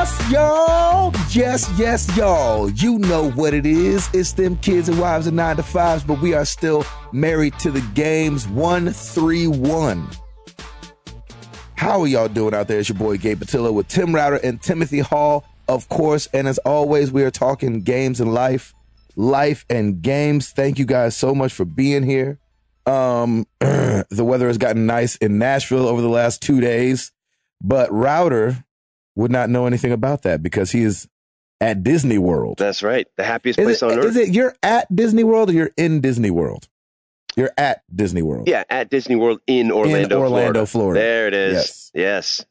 Yes, y'all. Yes, y'all. You know what it is. It's them kids and wives and 9 to 5s, but we are still married to the games. 131. How are y'all doing out there? It's your boy Gabe Patillo with Tim Router and Timothy Hall, of course. And as always, we are talking games and life and games. Thank you guys so much for being here. The weather has gotten nice in Nashville over the last 2 days, but Router would not know anything about that because he is at Disney World. That's right. The happiest place on earth. Is it you're at Disney World or you're in Disney World? You're at Disney World. Yeah, at Disney World in Orlando, Florida. There it is. Yes.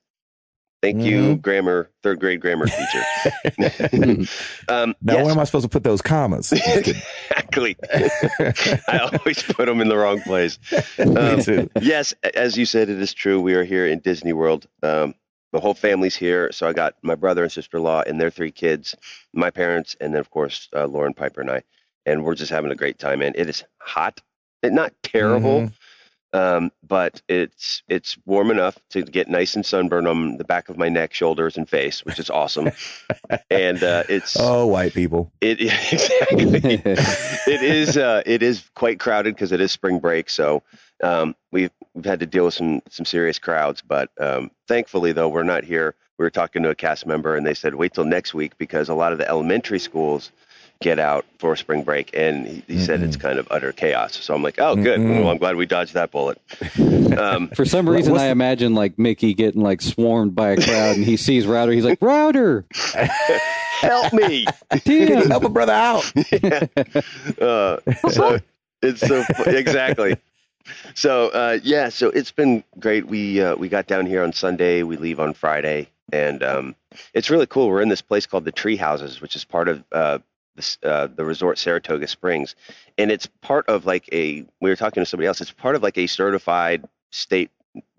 Thank you, third grade grammar teacher. Now, where am I supposed to put those commas? Exactly. I always put them in the wrong place. Me too. Yes, as you said, it is true. We are here in Disney World. The whole family's here. So I got my brother and sister-in-law and their 3 kids, my parents, and then, of course, Lauren, Piper, and I. And we're just having a great time, man. It is hot. Not terrible, but it's warm enough to get nice and sunburned on the back of my neck, shoulders, and face, which is awesome. And it's white people. Exactly. It is quite crowded because it is spring break, so we've had to deal with some serious crowds. But thankfully, though, we're not here. We were talking to a cast member, and they said wait till next week because a lot of the elementary schools get out for spring break, and he said it's kind of utter chaos. So I'm like, oh, good. Well, I'm glad we dodged that bullet. For some reason, I imagine like Mickey getting like swarmed by a crowd, and he sees Router. He's like, Router, help me! Tim, help a brother out. So it's so exactly. So so it's been great. We got down here on Sunday. We leave on Friday, and it's really cool. We're in this place called the Tree Houses, which is part of the resort Saratoga Springs, and it's part of we were talking to somebody else, it's part of like a certified state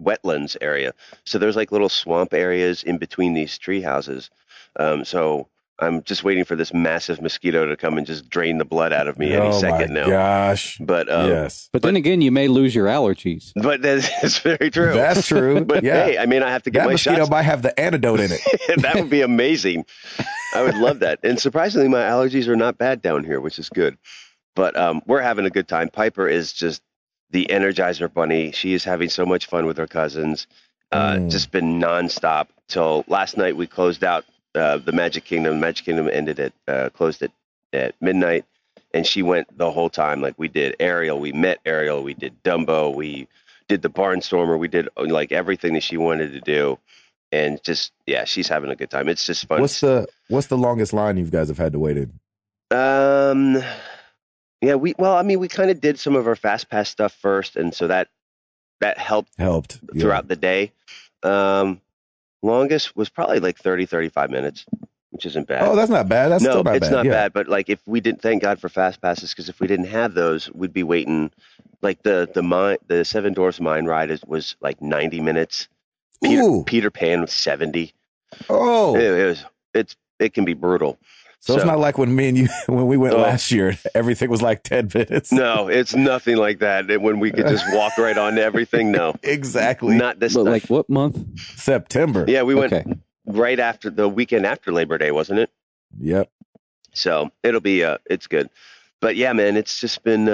wetlands area. So there's like little swamp areas in between these tree houses. So I'm just waiting for this massive mosquito to come and just drain the blood out of me any second now. Gosh. But yes. But then again, you may lose your allergies. But that's very true. That's true. But hey, I mean, I have to get my shots. That mosquito might have the antidote in it. That would be amazing. I would love that. And surprisingly, my allergies are not bad down here, which is good. But we're having a good time. Piper is just the Energizer Bunny. She is having so much fun with her cousins. Just been nonstop till last night. We closed out the Magic Kingdom. Magic Kingdom closed at midnight, and she went the whole time. Like we did Ariel, we met Ariel, we did Dumbo, we did the Barnstormer, we did like everything that she wanted to do, and just she's having a good time. It's just fun. What's the longest line you guys have had to wait in? We kind of did some of our Fast Pass stuff first, and so that helped throughout the day. Longest was probably like 35 minutes, which isn't bad. Oh, that's not bad. That's still not bad. No, it's not bad. But like, if we didn't, thank God for Fast Passes, because if we didn't have those, we'd be waiting. Like the Seven Dwarfs Mine Ride was like 90 minutes. Peter Pan was 70. Oh, it can be brutal. So it's not like when we went last year, everything was like 10 minutes. No, it's nothing like that. When we could just walk right on to everything. No, exactly. Not this. But like what month? September. Yeah, we went right after the weekend after Labor Day, wasn't it? Yep. So it'll be it's good. But yeah, man, it's just been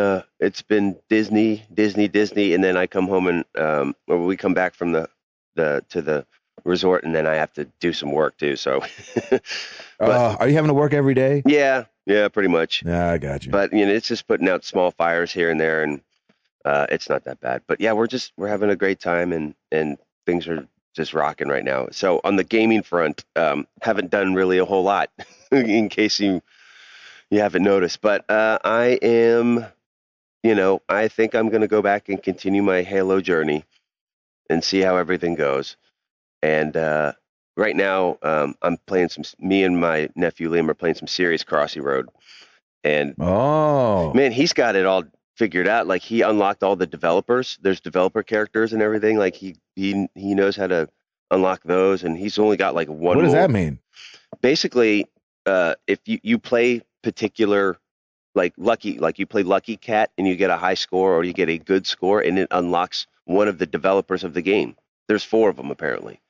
Disney, and then I come home and or we come back from the resort, and then I have to do some work too. So, are you having to work every day? Yeah, pretty much. Yeah, I got you. But it's just putting out small fires here and there, and it's not that bad. But yeah, we're having a great time, and things are just rocking right now. So on the gaming front, haven't done really a whole lot, in case you haven't noticed. But I am, I think I'm going to go back and continue my Halo journey and see how everything goes. And right now, I'm playing me and my nephew Liam are playing some serious Crossy Road. And man, he's got it all figured out. Like he unlocked all the developers. There's developer characters and everything. Like he knows how to unlock those. And he's only got like one. What does that mean? Basically, if you play particular, like you play Lucky Cat and you get a high score or you get a good score, and it unlocks one of the developers of the game. There's 4 of them apparently.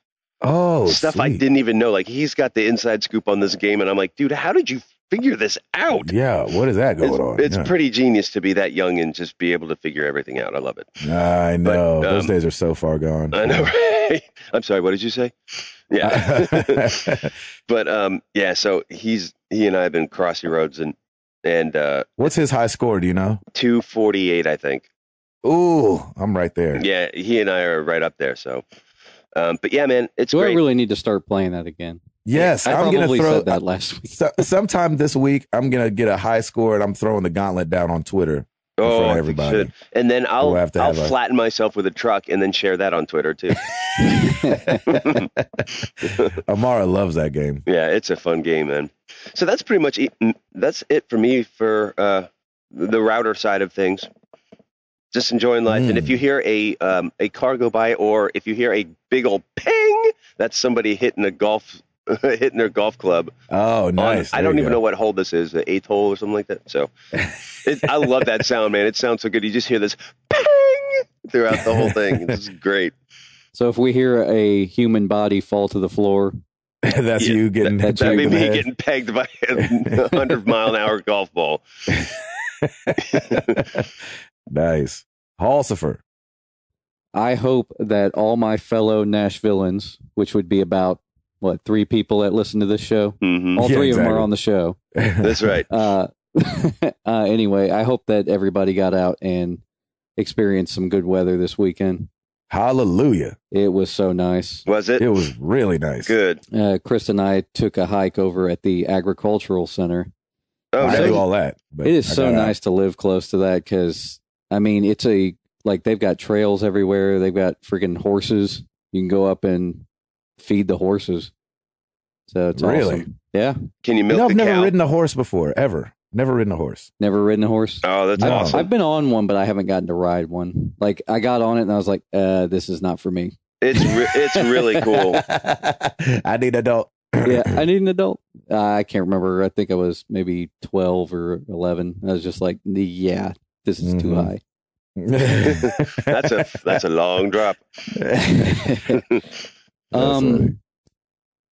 stuff sweet. I didn't even know. Like, he's got the inside scoop on this game, and I'm like, dude, how did you figure this out? Yeah, what is that going on? It's pretty genius to be that young and just be able to figure everything out. I love it. I know. Those days are so far gone. I know, right? I'm sorry, what did you say? Yeah. But yeah, so he and I have been crossing roads, and what's his high score, do you know? 248, I think. Ooh, I'm right there. Yeah, he and I are right up there, so but yeah, man, it's Do great. I really need to start playing that again? Yes, I I'm probably gonna throw said that last week. sometime this week. I'm gonna get a high score, and I'm throwing the gauntlet down on Twitter in front of everybody. And then I'll have flatten myself with a truck and then share that on Twitter too. Amara loves that game. Yeah, it's a fun game, man. So that's pretty much that's it for me for the router side of things. Just enjoying life, and if you hear a car go by, or if you hear a big old ping, that's somebody hitting their golf club. Oh, nice! I don't even know what hole this is, the 8th hole or something like that. So, I love that sound, man. It sounds so good. You just hear this ping throughout the whole thing. It's great. So if we hear a human body fall to the floor, that's you getting that may be getting pegged by a 100-mile-an-hour golf ball. Nice. Halsifer. I hope that all my fellow Nashvilleans, which would be about, 3 people that listen to this show? Mm-hmm. All 3 of them are on the show. That's right. Anyway, I hope that everybody got out and experienced some good weather this weekend. Hallelujah. It was so nice. Was it? It was really nice. Good. Chris and I took a hike over at the Agricultural Center. Oh, I do all that. But it is so nice to live close to that because, I mean, it's they've got trails everywhere. They've got freaking horses. You can go up and feed the horses. So it's really awesome. Yeah. Can you milk I've the never cow? ridden a horse before, ever. Never ridden a horse. Never ridden a horse? Oh, that's awesome. I've been on one, but I haven't gotten to ride one. Like, I got on it and I was like, this is not for me. It's really cool. I need an adult. Yeah, I need an adult. I can't remember. I think I was maybe 12 or 11. I was just like, yeah, this is too high. That's a long drop. Other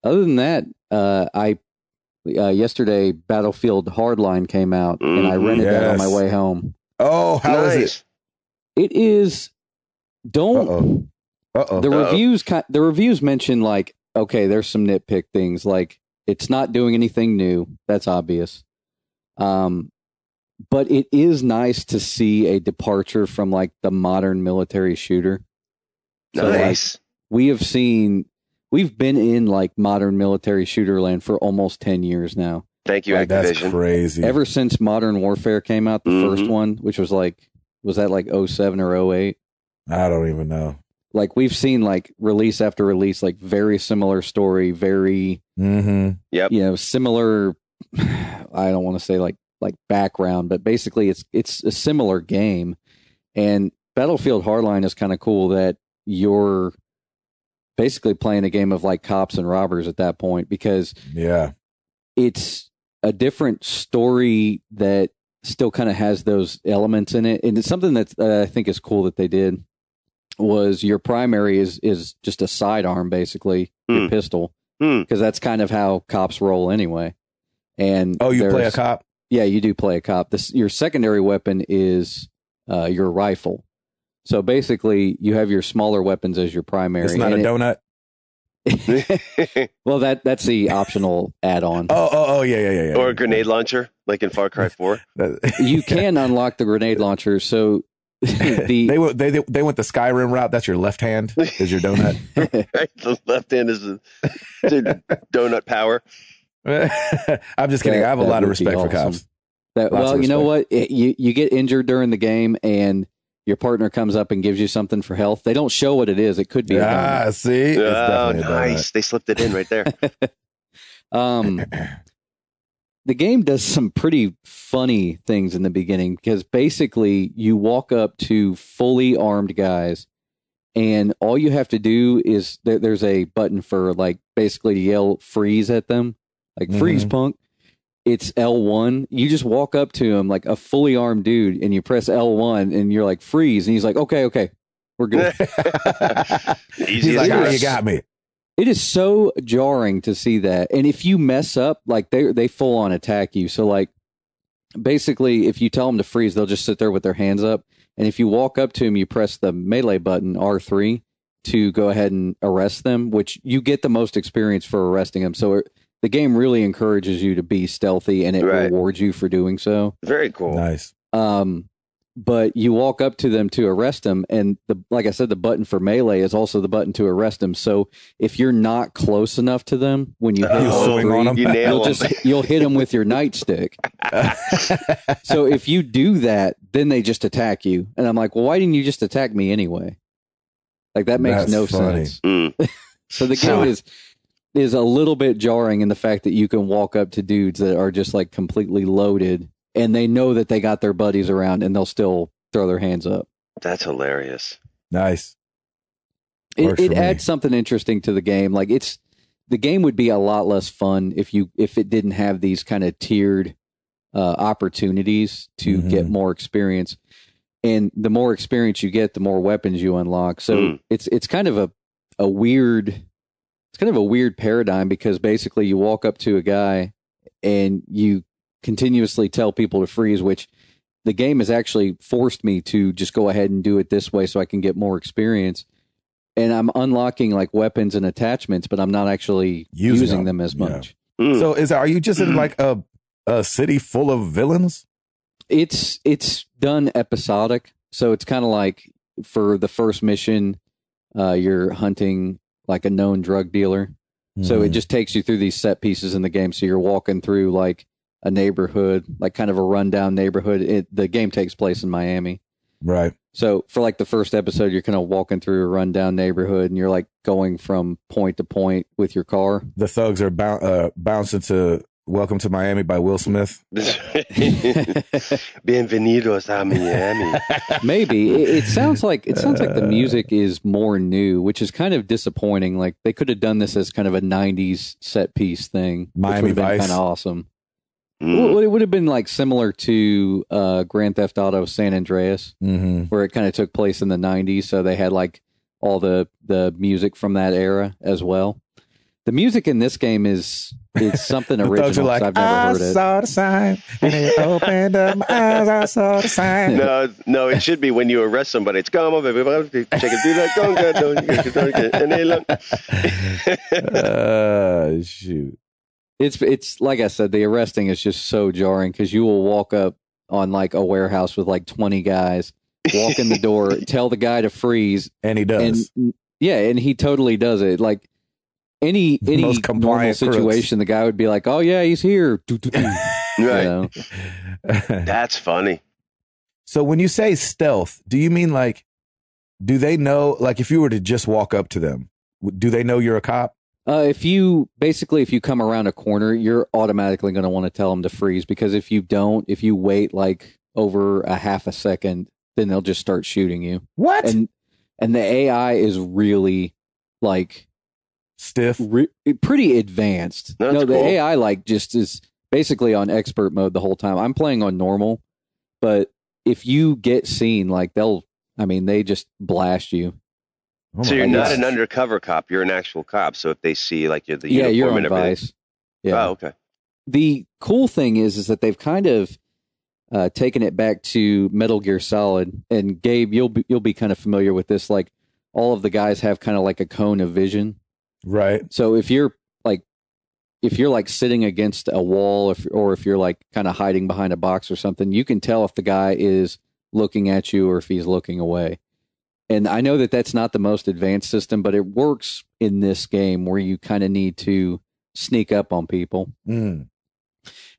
than that, I yesterday Battlefield Hardline came out, and I rented that on my way home. Oh, how is it? It is. Don't. The reviews mention like, okay, there's some nitpick things, like it's not doing anything new. That's obvious. But it is nice to see a departure from like the modern military shooter. So, nice. Like, we've been in like modern military shooter land for almost 10 years now. Thank you, like, Activision. That's crazy. Ever since Modern Warfare came out, the first one, which was that like 07 or 08? I don't even know. Like, we've seen like release after release, like very similar story, very, similar. I don't want to say like background, but basically it's a similar game. And Battlefield Hardline is kind of cool that you're basically playing a game of like cops and robbers at that point, because it's a different story that still kind of has those elements in it. And it's something that I think is cool that they did was your primary is just a sidearm, basically, your pistol, because that's kind of how cops roll anyway. And you play a cop? Yeah, you do play a cop. Your secondary weapon is your rifle. So basically, you have your smaller weapons as your primary. It's not a donut? Well, that's the optional add-on. Yeah. Or a grenade launcher, like in Far Cry 4. You can unlock the grenade launcher. So they went the Skyrim route. That's your left hand is your donut. Right? The left hand is the donut power. I'm just kidding. I have a lot of respect for cops. Well, you know what? You get injured during the game and your partner comes up and gives you something for health. They don't show what it is. It could be see? Oh, nice. They slipped it in right there. The game does some pretty funny things in the beginning, because basically you walk up to fully armed guys and all you have to do is there's a button for like basically to yell freeze at them, like freeze punk. It's L1. You just walk up to him like a fully armed dude and you press L1 and you're like freeze. And he's like, okay, we're good. He's like, you got me. It is so jarring to see that. And if you mess up, like they full on attack you. So like basically if you tell them to freeze, they'll just sit there with their hands up. And if you walk up to them, you press the melee button R3 to go ahead and arrest them, which you get the most experience for arresting them. So the game really encourages you to be stealthy, and it rewards you for doing so. Very cool. Nice. But you walk up to them to arrest them, and like I said, the button for melee is also the button to arrest them. So if you're not close enough to them when you hit R3, you'll hit them with your nightstick. So if you do that, then they just attack you. And I'm like, well, why didn't you just attack me anyway? Like that makes no sense. So the game is a little bit jarring in the fact that you can walk up to dudes that are just like completely loaded, and they know that they got their buddies around, and they'll still throw their hands up. That's hilarious. Nice. It adds something interesting to the game. Like the game would be a lot less fun if it didn't have these kind of tiered opportunities to get more experience. And the more experience you get, the more weapons you unlock. So it's kind of a weird paradigm, because basically you walk up to a guy and you continuously tell people to freeze, which the game has actually forced me to just go ahead and do it this way so I can get more experience. And I'm unlocking like weapons and attachments, but I'm not actually using them as much. So are you just in like a city full of villains? It's done episodic. So it's kind of like for the first mission, you're hunting like a known drug dealer. So it just takes you through these set pieces in the game. So you're walking through like a neighborhood, like kind of a rundown neighborhood. The game takes place in Miami. Right. So for like the first episode, you're kind of walking through a rundown neighborhood, and you're like going from point to point with your car. The thugs are bouncing to Welcome to Miami by Will Smith. Bienvenidos a Miami. Maybe it sounds like the music is more new, which is kind of disappointing. Like they could have done this as kind of a '90s set piece thing, Miami which would have been Vice. kind of awesome. It would have been like similar to Grand Theft Auto San Andreas, where it kind of took place in the '90s. So they had like all the music from that era as well. The music in this game is something original. Like, I've never heard it. I saw the sign, and it opened up my eyes. I saw the sign. No, it should be when you arrest somebody. It's come on, everybody, check it through that. Shoot. It's like I said, the arresting is just so jarring, because you will walk up on like a warehouse with like 20 guys, walk in the door, tell the guy to freeze, and he does. And he totally does it. Like any normal situation, the guy would be like, "Oh yeah, he's here." Right. That's funny. So when you say stealth, do you mean like, do they know, like if you were to just walk up to them, do they know you're a cop? If you come around a corner, you're automatically going to want to tell them to freeze, because if you wait like over a half a second, then they'll just start shooting you. What? And the AI is really like stiff, pretty advanced. That's the cool. AI like just is basically on expert mode the whole time. I'm playing on normal, but if you get seen, like they just blast you. Oh so you're not an undercover cop; you're an actual cop. So if they see like you're the uniform you're on and everything, Vice. Yeah. Oh, okay. The cool thing is that they've kind of taken it back to Metal Gear Solid. And Gabe, you'll be kind of familiar with this. Like all of the guys have kind of like a cone of vision. Right. So if you're like sitting against a wall, or if you're like kind of hiding behind a box or something, you can tell if the guy is looking at you or if he's looking away. And I know that that's not the most advanced system, but it works in this game where you kind of need to sneak up on people. And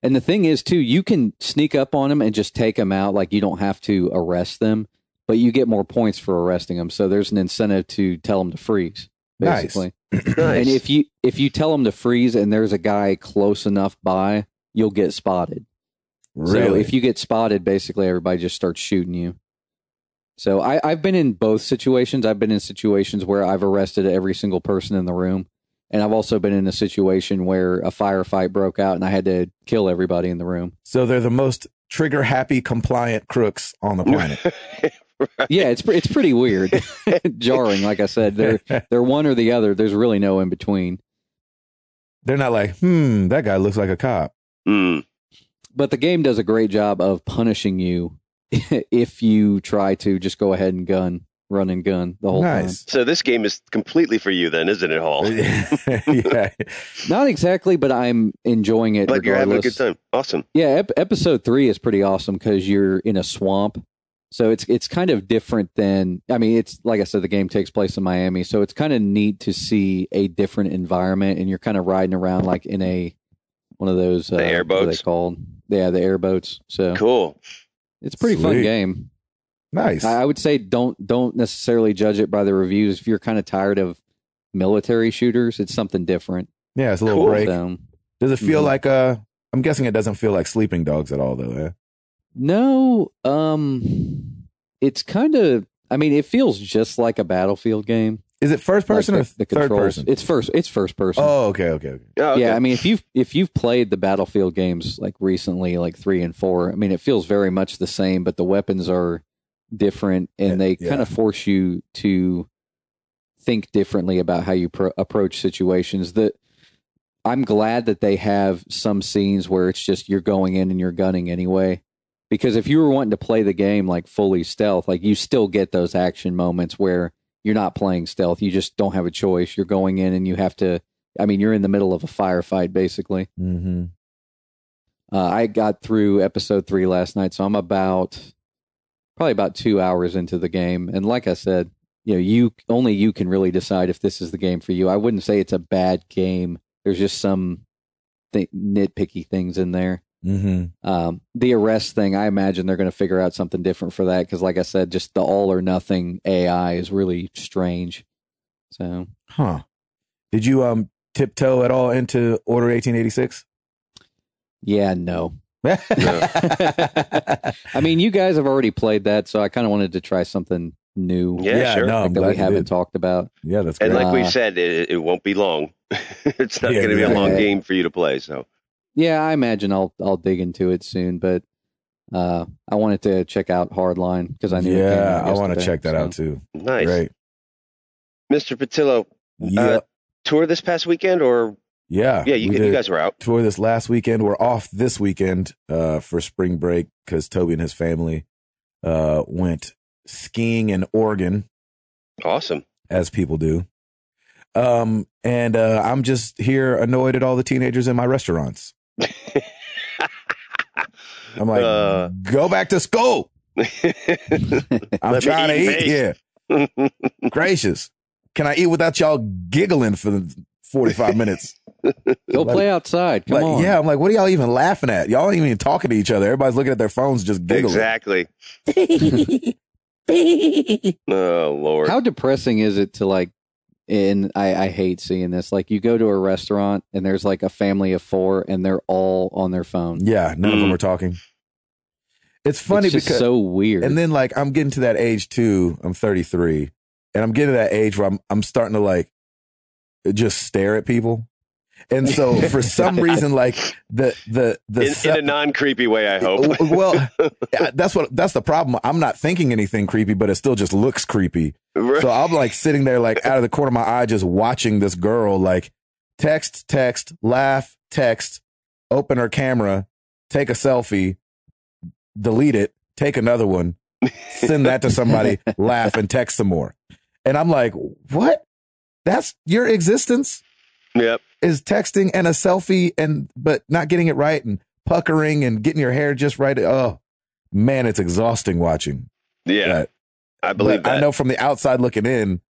the thing is, too, you can sneak up on them and just take them out. Like you don't have to arrest them, but you get more points for arresting them. So there's an incentive to tell them to freeze, basically. Nice. And if you tell them to freeze and there's a guy close enough by, you'll get spotted. Really? So if you get spotted, basically everybody just starts shooting you. So I've been in both situations. I've been in situations where I've arrested every single person in the room. And I've also been in a situation where a firefight broke out and I had to kill everybody in the room. So they're the most trigger-happy, compliant crooks on the planet. Yeah, it's pretty weird, jarring. Like I said, they're one or the other. There's really no in between. They're not like, that guy looks like a cop. But the game does a great job of punishing you if you try to just go ahead and run and gun the whole time. So this game is completely for you then, isn't it, Hall? Yeah. Not exactly, but I'm enjoying it. But regardless. You're having a good time. Awesome. Yeah, episode 3 is pretty awesome because you're in a swamp. So it's kind of different than, I mean, it's like I said, the game takes place in Miami. So it's kind of neat to see a different environment, and you're kind of riding around like in one of those the airboats. What are they called? Yeah, the airboats. So cool. It's a pretty fun game. Nice. I would say don't necessarily judge it by the reviews. If you're kind of tired of military shooters, it's something different. Yeah, it's a little break. So, does it feel like I'm guessing it doesn't feel like Sleeping Dogs at all, though. Yeah? No, it's kind of. I mean, it feels just like a Battlefield game. Is it first person or third person? It's first person. Oh, okay. Oh, okay. Yeah, I mean, if you've played the Battlefield games like recently, like 3 and 4, I mean, it feels very much the same, but the weapons are different, and they kind of force you to think differently about how you approach situations. I'm glad that they have some scenes where it's just you're going in and you're gunning anyway. Because if you were wanting to play the game like fully stealth, like you still get those action moments where you're not playing stealth. You just don't have a choice. You're going in and you have to, I mean, you're in the middle of a firefight basically. Mm-hmm. I got through episode 3 last night, so I'm probably about 2 hours into the game. And like I said, only you can really decide if this is the game for you. I wouldn't say it's a bad game. There's just some nitpicky things in there. Mm-hmm. The arrest thing, I imagine they're going to figure out something different for that because, like I said, just the all or nothing AI is really strange. So, did you tiptoe at all into Order 1886? Yeah, no. I mean, you guys have already played that, so I kind of wanted to try something new. Yeah, sure. No, that we haven't talked about. Yeah, that's great. And like we said, it won't be long. It's not going to be a long game for you to play. So. Yeah, I imagine I'll dig into it soon, but I wanted to check out Hardline because I knew. Yeah, I want to check that out too. Nice, great, Mr. Patillo. Tour this past weekend, or yeah, you guys were out. Tour this last weekend. We're off this weekend for spring break because Toby and his family went skiing in Oregon. Awesome, as people do. And I'm just here annoyed at all the teenagers in my restaurants. I'm like, go back to school. I'm trying to eat here. Gracious. Can I eat without y'all giggling for the 45 minutes? Go play outside. Come on. Yeah, I'm like, what are y'all even laughing at? Y'all ain't even talking to each other. Everybody's looking at their phones just giggling. Exactly. Oh, Lord. How depressing is it to like, and I hate seeing this. Like you go to a restaurant and there's like a family of 4 and they're all on their phone. Yeah, none of them are talking. It's funny it's just because so weird. And then like I'm getting to that age too. I'm 33, and I'm getting to that age where I'm starting to like just stare at people. And so for some reason, like the in a non-creepy way, I hope. Well, that's the problem. I'm not thinking anything creepy, but it still just looks creepy. Right. So I'm like sitting there, like out of the corner of my eye, just watching this girl, like text, laugh, text, open her camera, take a selfie, delete it, take another one, send that to somebody, laugh and text some more. And I'm like, what? That's your existence? Yep. Is texting and a selfie but not getting it right and puckering and getting your hair just right. Oh man, it's exhausting watching. Yeah. That. I believe that. I know from the outside looking in,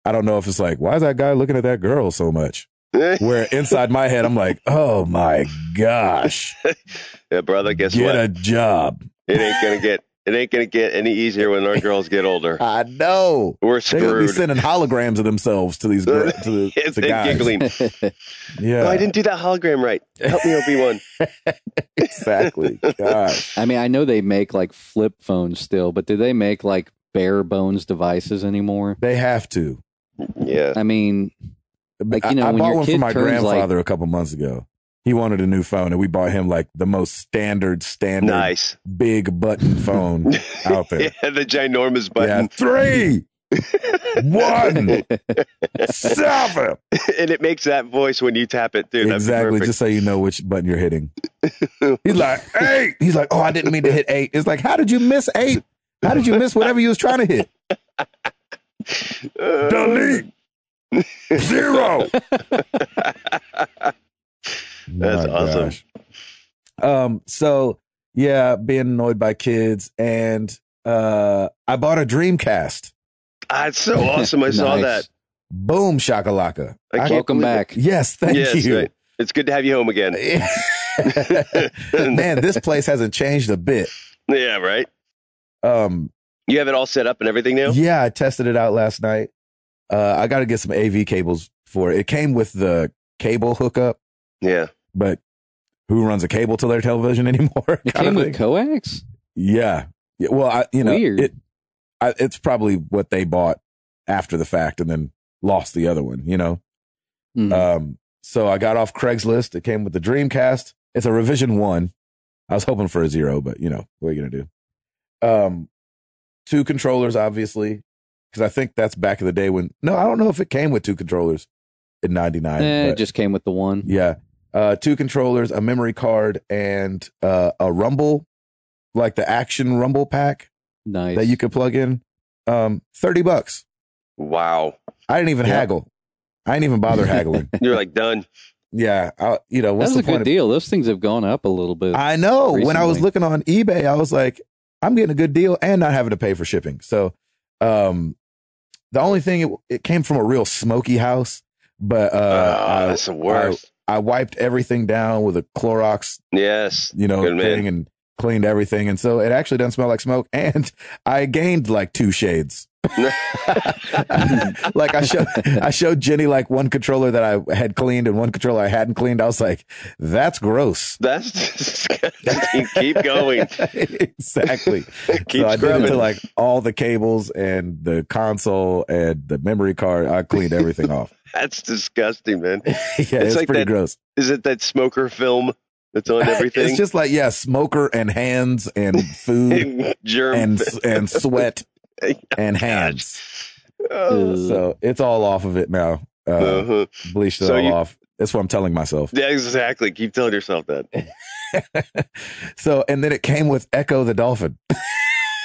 I don't know if it's like, why is that guy looking at that girl so much? Where inside my head, I'm like, oh my gosh. Yeah, brother, guess what? Get a job. It ain't gonna get any easier when our girls get older. I know. We're screwed. They'll be sending holograms of themselves to these girls, to guys. Giggling. Yeah. No, I didn't do that hologram right. Help me, Obi-Wan. Exactly. Gosh. I mean, I know they make like flip phones still, but do they make like bare bones devices anymore? They have to. Yeah. I mean, like, you know, I when bought your one kid for my turns grandfather like, a couple months ago. He wanted a new phone, and we bought him like the most standard Nice. big button phone out there. Yeah, the ginormous button. Yeah, 3, 1, 7. And it makes that voice when you tap it, too. Exactly, just so you know which button you're hitting. He's like, 8. He's like, oh, I didn't mean to hit 8. It's like, how did you miss 8? How did you miss whatever you was trying to hit? Delete 0. That's awesome. Gosh. So yeah, being annoyed by kids, and I bought a Dreamcast. It's so awesome. I saw that. Boom shakalaka. Welcome back. Yes, thank you. Right. It's good to have you home again. Man, this place hasn't changed a bit. Yeah, right. You have it all set up and everything now? Yeah, I tested it out last night. I got to get some AV cables for it. It came with the cable hookup. Yeah. But who runs a cable to their television anymore? It came with coax? Yeah. Well, Weird. It's probably what they bought after the fact and then lost the other one, Mm. So I got off Craigslist. It came with the Dreamcast. It's a revision 1. I was hoping for a 0, but what are you going to do? 2 controllers, obviously, because I think that's back in the day when, no, I don't know if it came with 2 controllers in 99. It just came with the 1. Yeah. 2 controllers, a memory card, and a Rumble, like the Action Rumble pack. Nice. That you could plug in. $30. Wow. I didn't even haggle. I didn't even bother haggling. You're like done. Yeah. What's That's a good deal. Those things have gone up a little bit. I know. Recently. When I was looking on eBay, I was like, I'm getting a good deal and not having to pay for shipping. So, the only thing, it came from a real smoky house, but that's the worst. I wiped everything down with a Clorox, yes, thing, and cleaned everything, and so it actually doesn't smell like smoke. And I gained like 2 shades. Like I showed Jenny like one controller that I had cleaned and one controller I hadn't cleaned. I was like, that's gross. That's disgusting. Keep going. Exactly. Keep so I scrubbing. did it to like all the cables and the console and the memory card. I cleaned everything off. That's disgusting, man. Yeah, it's like pretty that, gross. Is it that smoker film that's on everything? It's just like, smoker and hands and food germ and sweat and hands. So it's all off of it now. Bleached it all off. That's what I'm telling myself. Yeah, exactly. Keep telling yourself that. So, and then it came with Echo the Dolphin.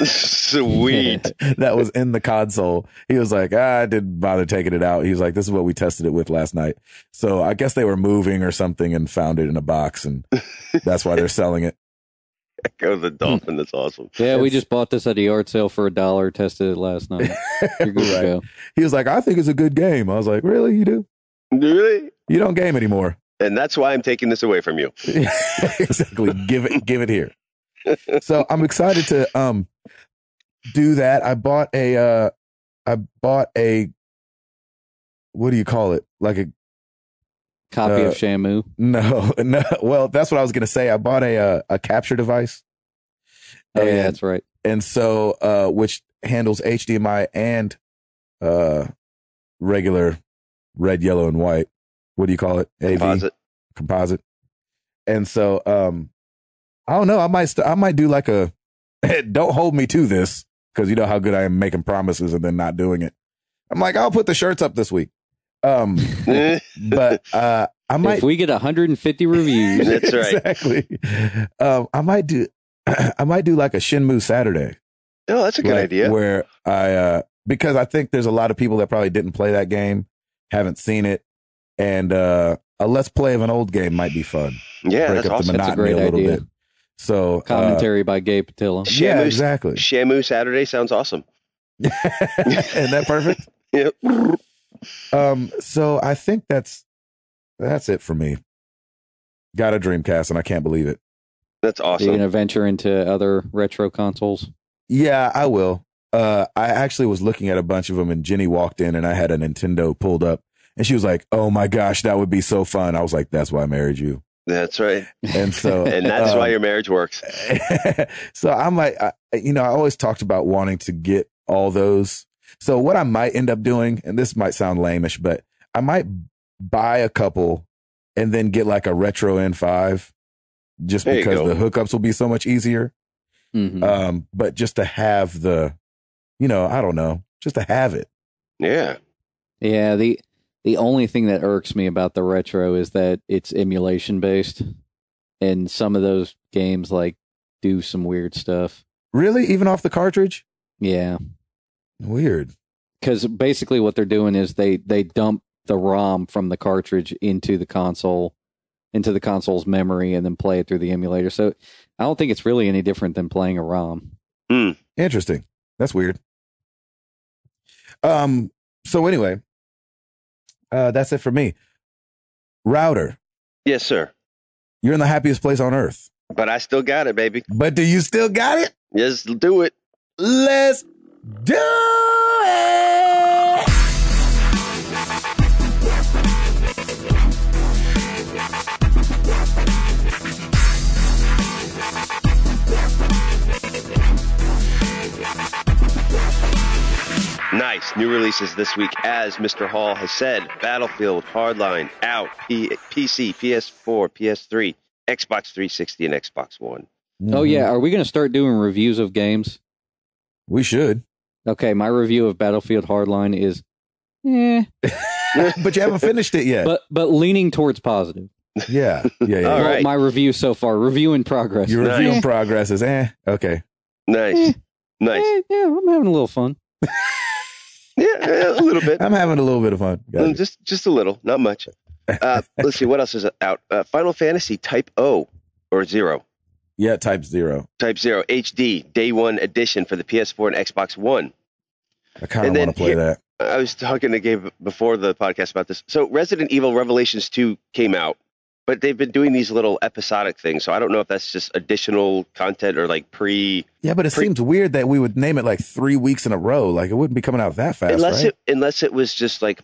Sweet. That was in the console. He was like, I didn't bother taking it out. He was like, this is what we tested it with last night. So I guess they were moving or something and found it in a box, and that's why they're selling it. Echo the Dolphin. That's awesome. Yeah, we just bought this at a yard sale for $1. Tested it last night. You're good to go. He was like, I think it's a good game. I was like, really? You do? Really? You don't game anymore. And that's why I'm taking this away from you. Exactly. Give it here. So I'm excited to do that. I bought a what do you call it? Like a copy of Shamu. No. Well, that's what I was going to say. I bought a capture device. Oh, yeah, that's right. And so, which handles HDMI and regular red, yellow, and white. What do you call it? AV? Composite. And so, I don't know. I might do like a, don't hold me to this, because you know how good I am making promises and then not doing it. I'm like, I'll put the shirts up this week. But I might. If we get 150 reviews, that's right. Exactly. I might do like a Shenmue Saturday. Oh, that's a good idea. Where because I think there's a lot of people that probably didn't play that game, haven't seen it, and a let's play of an old game might be fun. Yeah, break that's up awesome. the monotony a little bit. So commentary by Gabe Patilla. Yeah, exactly. Shamu Saturday sounds awesome. Isn't that perfect? Yep. So I think that's it for me. Got a Dreamcast and I can't believe it. That's awesome. Are you going to venture into other retro consoles? Yeah, I will. I actually was looking at a bunch of them and Jenny walked in and I had a Nintendo pulled up and she was like, oh my gosh, that would be so fun. I was like, that's why I married you. That's right. And so, and that's why your marriage works. So I'm like, I always talked about wanting to get all those. So what I might end up doing, and this might sound lameish, but I might buy a couple and then get like a retro N5 just There you because go. the hookups will be so much easier. But just to have the, I don't know, just to have it. Yeah. Yeah, the only thing that irks me about the retro is that it's emulation based, and some of those games like do some weird stuff. Really? Even off the cartridge? Yeah. Weird. Because basically what they're doing is they dump the ROM from the cartridge into the console's memory and then play it through the emulator. So I don't think it's really any different than playing a ROM. Interesting. That's weird. So anyway, that's it for me. Router, Yes, sir. you're in the happiest place on earth. But I still got it, baby. But do you still got it? Just do it. Let's do it. Nice. New releases this week, as Mr. Hall has said. Battlefield Hardline out. PC, PS4, PS3, Xbox 360, and Xbox One. Oh, yeah. Are we going to start doing reviews of games? We should. Okay, my review of Battlefield Hardline is, But you haven't finished it yet. but leaning towards positive. Yeah. All Well, right. my review so far, review in progress. Your review in Nice. progress is okay. Nice. Nice. Yeah, I'm having a little fun. Yeah, a little bit. I'm having a little bit of fun. Got it. Just a little, not much. Let's see, what else is out? Final Fantasy Type O or Zero. Yeah, Type 0. Type 0 HD Day 1 edition for the PS4 and Xbox One. I kind of And then want to play that. I was talking to Gabe before the podcast about this. So Resident Evil Revelations 2 came out, but they've been doing these little episodic things. So I don't know if that's just additional content or like Yeah, but it seems weird that we would name it like 3 weeks in a row. Like it wouldn't be coming out that fast, right? unless it was just like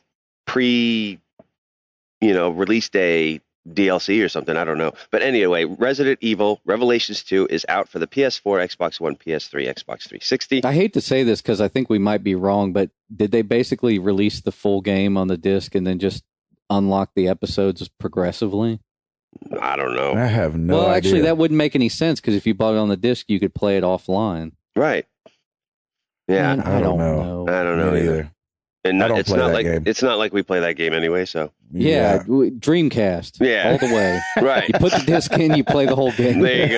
release day DLC or something. I don't know. But anyway, Resident Evil Revelations 2 is out for the PS4, Xbox One, PS3, Xbox 360. I hate to say this because I think we might be wrong, but did they basically release the full game on the disc and then just unlock the episodes progressively? I don't know. I have no Well, idea. actually, that wouldn't make any sense because if you bought it on the disc, you could play it offline. Right. Yeah. Man, I don't know. I don't know Me either. And I don't it's play not that like game. it's not like we play that game anyway. So Yeah, Dreamcast. Yeah. All the way. right. You put the disc in, you play the whole game. There you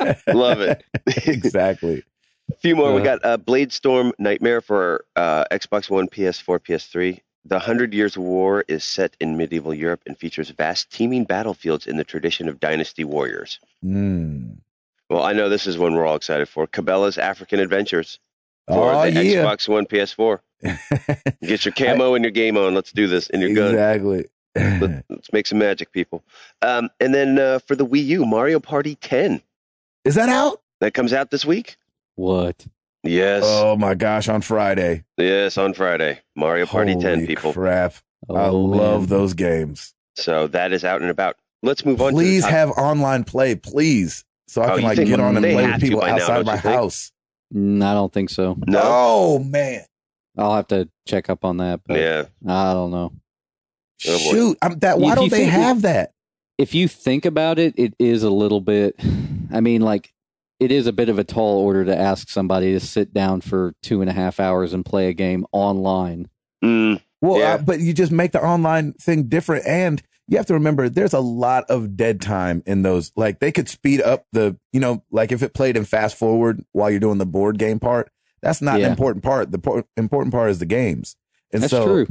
go. Love it. Exactly. A few more. We got Blade Storm Nightmare for Xbox One, PS4, PS3. The 100 Years of War is set in medieval Europe and features vast teeming battlefields in the tradition of dynasty warriors. Well, I know this is one we're all excited for. Cabela's African Adventures for the Xbox One, PS4. Get your camo and your game on. Let's do this. And your gun. Exactly. Let's make some magic, people. And then for the Wii U, Mario Party 10. Is that out? That comes out this week? What? Yes. Oh my gosh, on Friday. Yes, on Friday. Mario Party 10, Holy people. crap. I Oh, love man. those games. So that is out and about. Let's move on. Please to the top. have online play, please. So I Oh, can you like think get on and they play have with to people by now, outside don't my you think? house. I don't think so. No. Oh man. I'll have to check up on that. But Yeah. I don't know. Oh, boy. Shoot. Why If don't you they think- have that? If you think about it, it is a little bit, I mean, like, it is a bit of a tall order to ask somebody to sit down for 2.5 hours and play a game online. Mm, Well, Yeah. but you just make the online thing different. And you have to remember there's a lot of dead time in those. Like they could speed up like if it played in fast forward while you're doing the board game part, that's not the Yeah. important part. The important part is the games. And That's so true.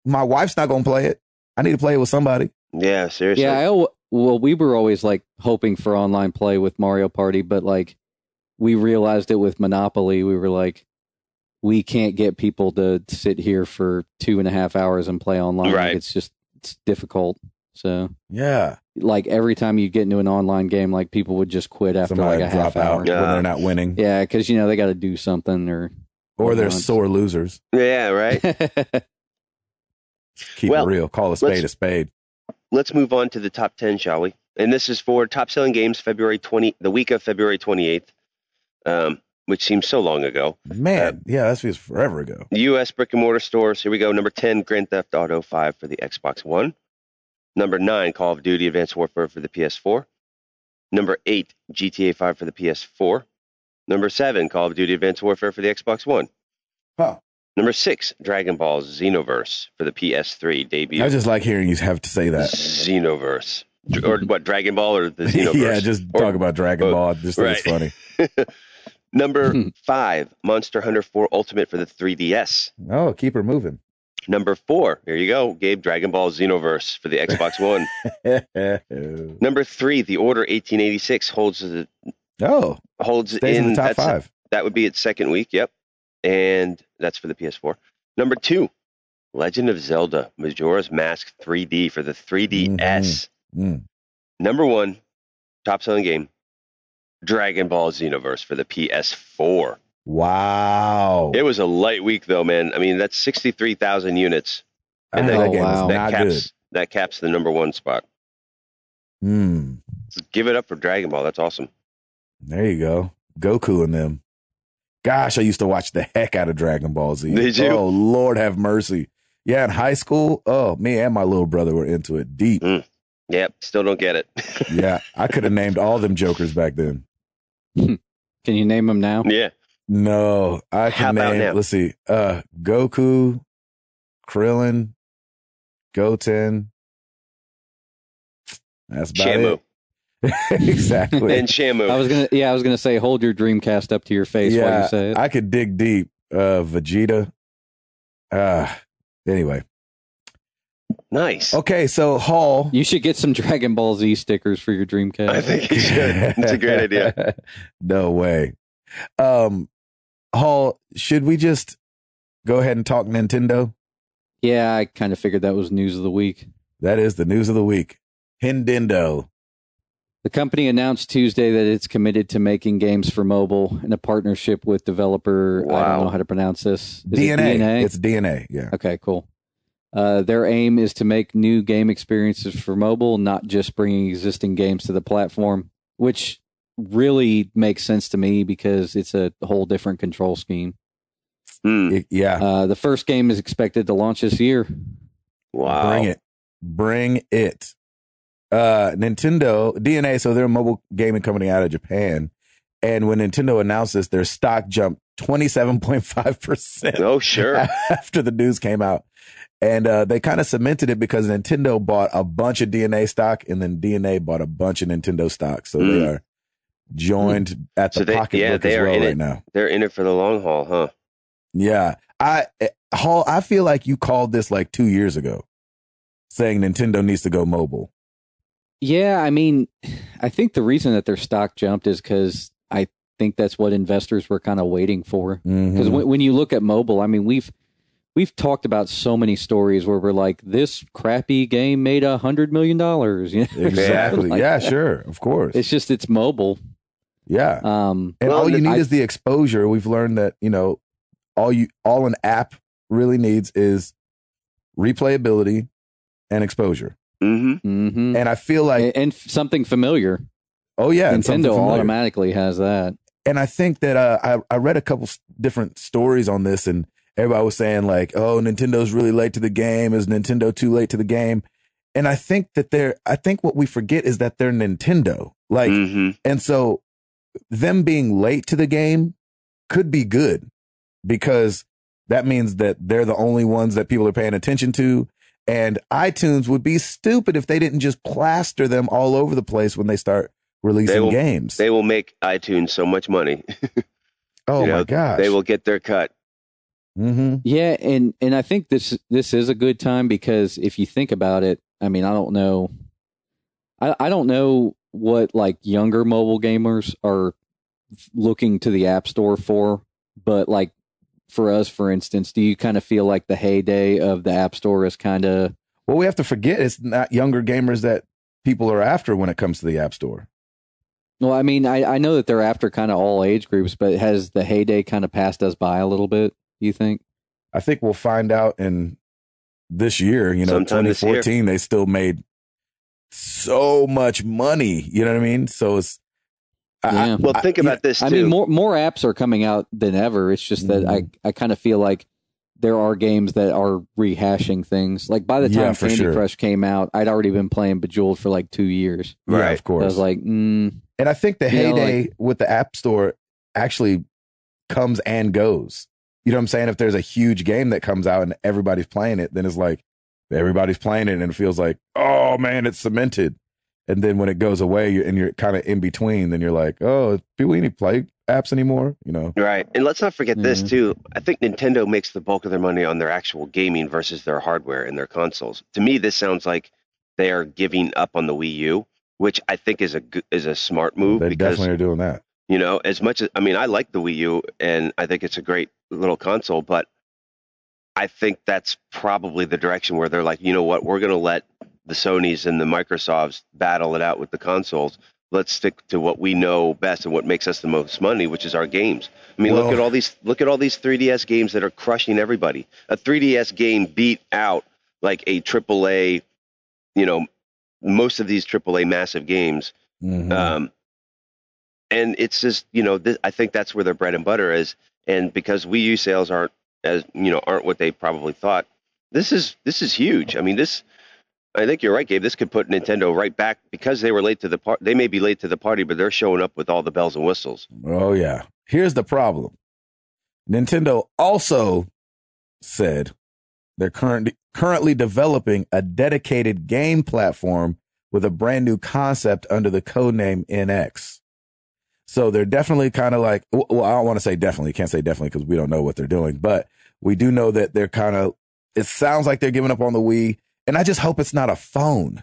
my wife's not going to play it. I need to play it with somebody. yeah, seriously. Yeah, well, we were always like hoping for online play with Mario Party, but like we realized it with Monopoly. We were like, we can't get people to sit here for 2.5 hours and play online. Right. It's difficult. So Yeah. like every time you get into an online game, like people would just quit after Somebody like a half drop out hour. when Yeah. they're not winning. Yeah, because they got to do something or Or they're whatnot. sore losers. Yeah, right. Keep Well, it real. Call a spade a spade. Let's move on to the top 10, shall we? And this is for top selling games the week of February 28th, which seems so long ago. Man, yeah, that feels forever ago. U.S. brick and mortar stores. Here we go. Number 10, Grand Theft Auto 5 for the Xbox One. Number 9, Call of Duty Advanced Warfare for the PS4. Number 8, GTA 5 for the PS4. Number 7, Call of Duty Advanced Warfare for the Xbox One. Huh. Number 6, Dragon Ball Xenoverse for the PS3 debut. I just like hearing you have to say that. Xenoverse. Or what, Dragon Ball or the Xenoverse? Yeah, just talk about Dragon Ball. Just think it's funny. Number 5, Monster Hunter 4 Ultimate for the 3DS. Oh, keep her moving. Number 4, here you go, Gabe, Dragon Ball Xenoverse for the Xbox One. Number 3, The Order 1886 holds in the top 5. That would be its second week, yep. And that's for the PS4. Number 2, Legend of Zelda Majora's Mask 3D for the 3DS. Number 1, top selling game, Dragon Ball Xenoverse for the PS4. Wow. It was a light week, though, man. I mean, that's 63,000 units. And that caps the number 1 spot. Give it up for Dragon Ball. That's awesome. There you go. Goku and them. Gosh, I used to watch the heck out of Dragon Ball Z. Did you? Oh, Lord have mercy. Yeah, in high school, me and my little brother were into it deep. Yep, still don't get it. Yeah, I could have named all them jokers back then. Can you name them now? Yeah. No, I can name, let's see, Goku, Krillin, Goten. That's about Shamu. it. Exactly. And Shamu. I was gonna say, hold your Dreamcast up to your face while you say it. I could dig deep. Vegeta. Anyway. Nice. Okay, so Hall. You should get some Dragon Ball Z stickers for your Dreamcast. I think you should. It's a great idea. No way. Hall, should we just go ahead and talk Nintendo? Yeah, I kind of figured that was news of the week. That is the news of the week. Nintendo. The company announced Tuesday that it's committed to making games for mobile in a partnership with developer, I don't know how to pronounce this. DNA. It's DNA, yeah. Okay, cool. Their aim is to make new game experiences for mobile, not just bringing existing games to the platform, which really makes sense to me because it's a whole different control scheme. The first game is expected to launch this year. Wow. Bring it. Nintendo, DNA, so they're a mobile gaming company out of Japan. And when Nintendo announced this, their stock jumped 27.5%. Oh, sure. After the news came out. And they kind of cemented it because Nintendo bought a bunch of DNA stock and then DNA bought a bunch of Nintendo stock. So they are joined at the pocketbook as well right now. They're in it for the long haul, huh? Yeah. I feel like you called this like 2 years ago saying Nintendo needs to go mobile. Yeah, I mean, I think the reason that their stock jumped is because I think that's what investors were kind of waiting for. Because when you look at mobile, I mean, we've talked about so many stories where we're like, this crappy game made $100 million. You know? Exactly. Like yeah, sure. Of course. It's just, it's mobile. Yeah. And all you need is the exposure. We've learned that, all an app really needs is replayability and exposure. And I feel like, and something familiar. Oh yeah. Nintendo automatically has that. And I think that, I read a couple different stories on this and everybody was saying like, oh, Nintendo's really late to the game. Is Nintendo too late to the game? And I think that I think what we forget is that they're Nintendo. Like, and so them being late to the game could be good because that means that they're the only ones that people are paying attention to. And iTunes would be stupid if they didn't just plaster them all over the place when they start releasing games. They will make iTunes so much money. Oh my gosh. They will get their cut. Yeah, and I think this is a good time because if you think about it, I mean, I don't know what like younger mobile gamers are looking to the App Store for, but like for us, for instance, do you kind of feel like the heyday of the App Store is kind of... Well, we have to forget it's not younger gamers that people are after when it comes to the App Store. Well, I mean, I know that they're after kind of all age groups, but has the heyday kind of passed us by a little bit, you think? I think we'll find out in this year, sometime 2014, they still made so much money. You know what I mean? So it's... think about this too. I mean, more apps are coming out than ever. It's just that I kind of feel like there are games that are rehashing things. Like by the time Candy Crush came out, I'd already been playing Bejeweled for like 2 years. Right, of course. So I was like, and I think the heyday with the App Store actually comes and goes. You know what I'm saying? If there's a huge game that comes out and everybody's playing it, then it's like everybody's playing it and it feels like, oh man, it's cemented. And then when it goes away you're kind of in between, then you're like, oh, do we need to play apps anymore? You know? Right. And let's not forget this too. I think Nintendo makes the bulk of their money on their actual gaming versus their hardware and their consoles. To me, this sounds like they are giving up on the Wii U, which I think is a smart move. They definitely are doing that. You know, as much as, I mean, I like the Wii U and I think it's a great little console, but I think that's probably the direction where they're like, you know what, we're going to let the Sonys and the Microsofts battle it out with the consoles. Let's stick to what we know best and what makes us the most money, which is our games. I mean, look at all these 3DS games that are crushing everybody. A 3DS game beat out like a AAA, you know, most of these AAA massive games. Mm-hmm. And it's just, you know, I think that's where their bread and butter is. And because Wii U sales aren't what they probably thought, this is huge. I mean, I think you're right, Gabe. This could put Nintendo right back because they were late to the party. They may be late to the party, but they're showing up with all the bells and whistles. Oh yeah. Here's the problem. Nintendo also said they're currently developing a dedicated game platform with a brand new concept under the codename NX. So they're definitely kind of like, well, I don't want to say definitely, can't say definitely because we don't know what they're doing, but we do know that they're kind of, it sounds like they're giving up on the Wii, and I just hope it's not a phone.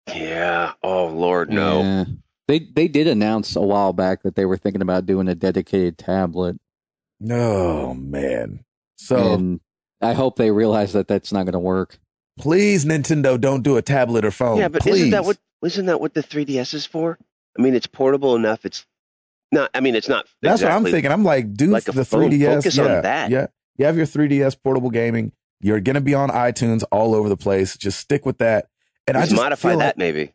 Yeah. Oh, Lord, no. Yeah. They did announce a while back that they were thinking about doing a dedicated tablet. Oh, man. So and I hope they realize that that's not going to work. Please, Nintendo, don't do a tablet or phone. Yeah, but please. isn't that what the 3DS is for? I mean, it's portable enough. It's not That's what I'm thinking. I'm like, dude, like the 3DS. Focus on that. Yeah. You have your 3DS portable gaming. You're going to be on iTunes all over the place. Just stick with that. And I just modify that maybe.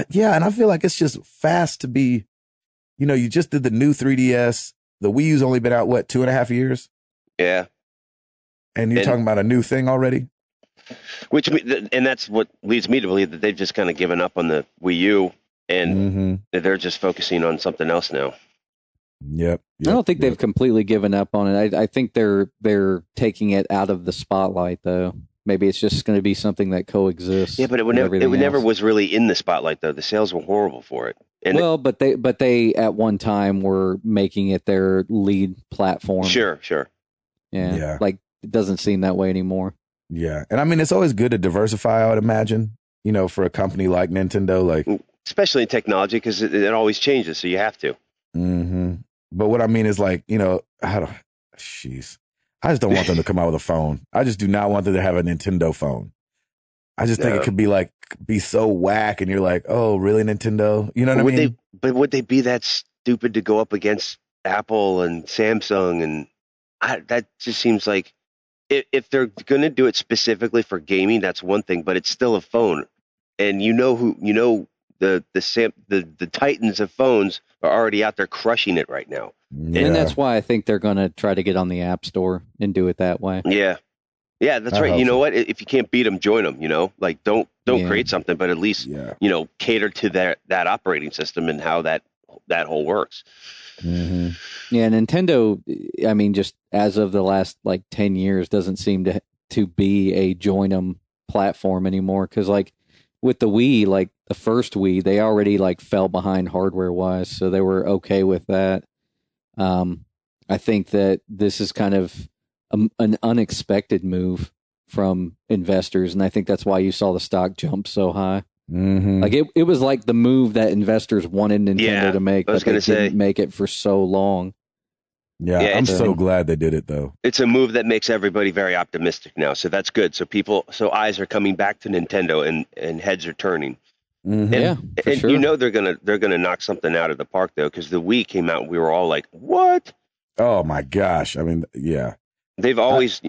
Yeah. And I feel like it's just fast to be, you know, you just did the new 3DS. The Wii U's only been out, 2.5 years? Yeah. And you're talking about a new thing already? And that's what leads me to believe that they've just kind of given up on the Wii U and they're just focusing on something else now. Yep. I don't think they've completely given up on it. I think they're taking it out of the spotlight, though. Maybe it's just going to be something that coexists. Yeah, but it never was really in the spotlight, though. The sales were horrible for it. And but they at one time were making it their lead platform. Sure. Yeah. Like it doesn't seem that way anymore. Yeah, and I mean it's always good to diversify. I would imagine, you know, for a company like Nintendo, like especially in technology, because it always changes, so you have to. Mm-hmm. But what I mean is, like, you know, I just don't want them to come out with a phone. I just do not want them to have a Nintendo phone. I just think it could be so whack, and you're like, oh, really, Nintendo? You know what I mean? But would they be that stupid to go up against Apple and Samsung? And that just seems like if they're going to do it specifically for gaming, that's one thing, but it's still a phone, and the titans of phones are already out there crushing it right now. Yeah. And that's why I think they're going to try to get on the App Store and do it that way. Yeah, that's right. You know what? If you can't beat them, join them. You know, like don't create something, but at least you know, cater to that operating system and how that whole works. Mm-hmm. Yeah, Nintendo, I mean, just as of the last like 10 years, doesn't seem to be a join 'em platform anymore. Because like with the Wii, like the first Wii, they already like fell behind hardware wise, so they were okay with that. I think that this is kind of an unexpected move from investors, and I think that's why you saw the stock jump so high. Mm-hmm. Like it was like the move that investors wanted Nintendo to make, but they didn't make it for so long. Yeah, I'm so glad they did it though. It's a move that makes everybody very optimistic now, so that's good. So eyes are coming back to Nintendo and heads are turning. Mm-hmm. And sure. You know they're gonna knock something out of the park though, because the Wii came out and we were all like, "What?" Oh my gosh! I mean, yeah. They've always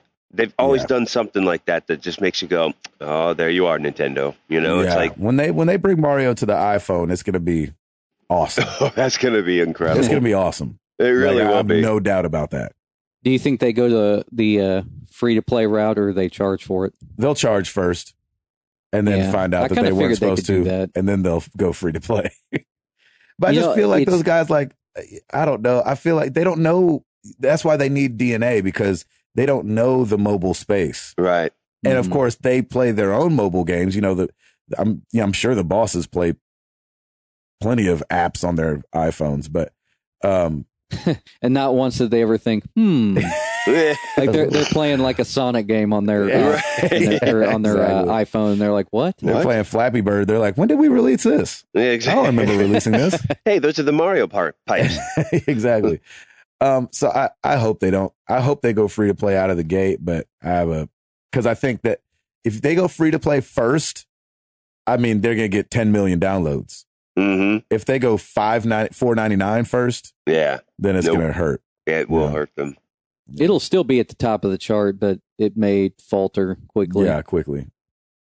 done something like that just makes you go, "Oh, there you are, Nintendo." You know, it's like when they bring Mario to the iPhone, it's gonna be awesome. Oh, that's gonna be incredible. It's gonna be awesome. It really will be. No doubt about that. Do you think they go to the free to play route or they charge for it? They'll charge first and then find out that they weren't supposed to, and then they'll go free to play. But I just feel like those guys, like, I don't know. I feel like they don't know. That's why they need DNA, because they don't know the mobile space. Right. And of course, they play their own mobile games. You know, I'm sure the bosses play plenty of apps on their iPhones, but and not once did they ever think, like they're playing like a Sonic game on their iPhone. And they're like, what? They're playing Flappy Bird. They're like, when did we release this? Yeah, exactly. I don't remember releasing this. Hey, those are the Mario pipes. Exactly. So I hope they don't. I hope they go free to play out of the gate. But because I think that if they go free to play first, I mean, they're gonna get 10 million downloads. Mm-hmm. If they go $4.99 first, then it's gonna hurt. Yeah, it will hurt them. It'll still be at the top of the chart, but it may falter quickly. Yeah, quickly.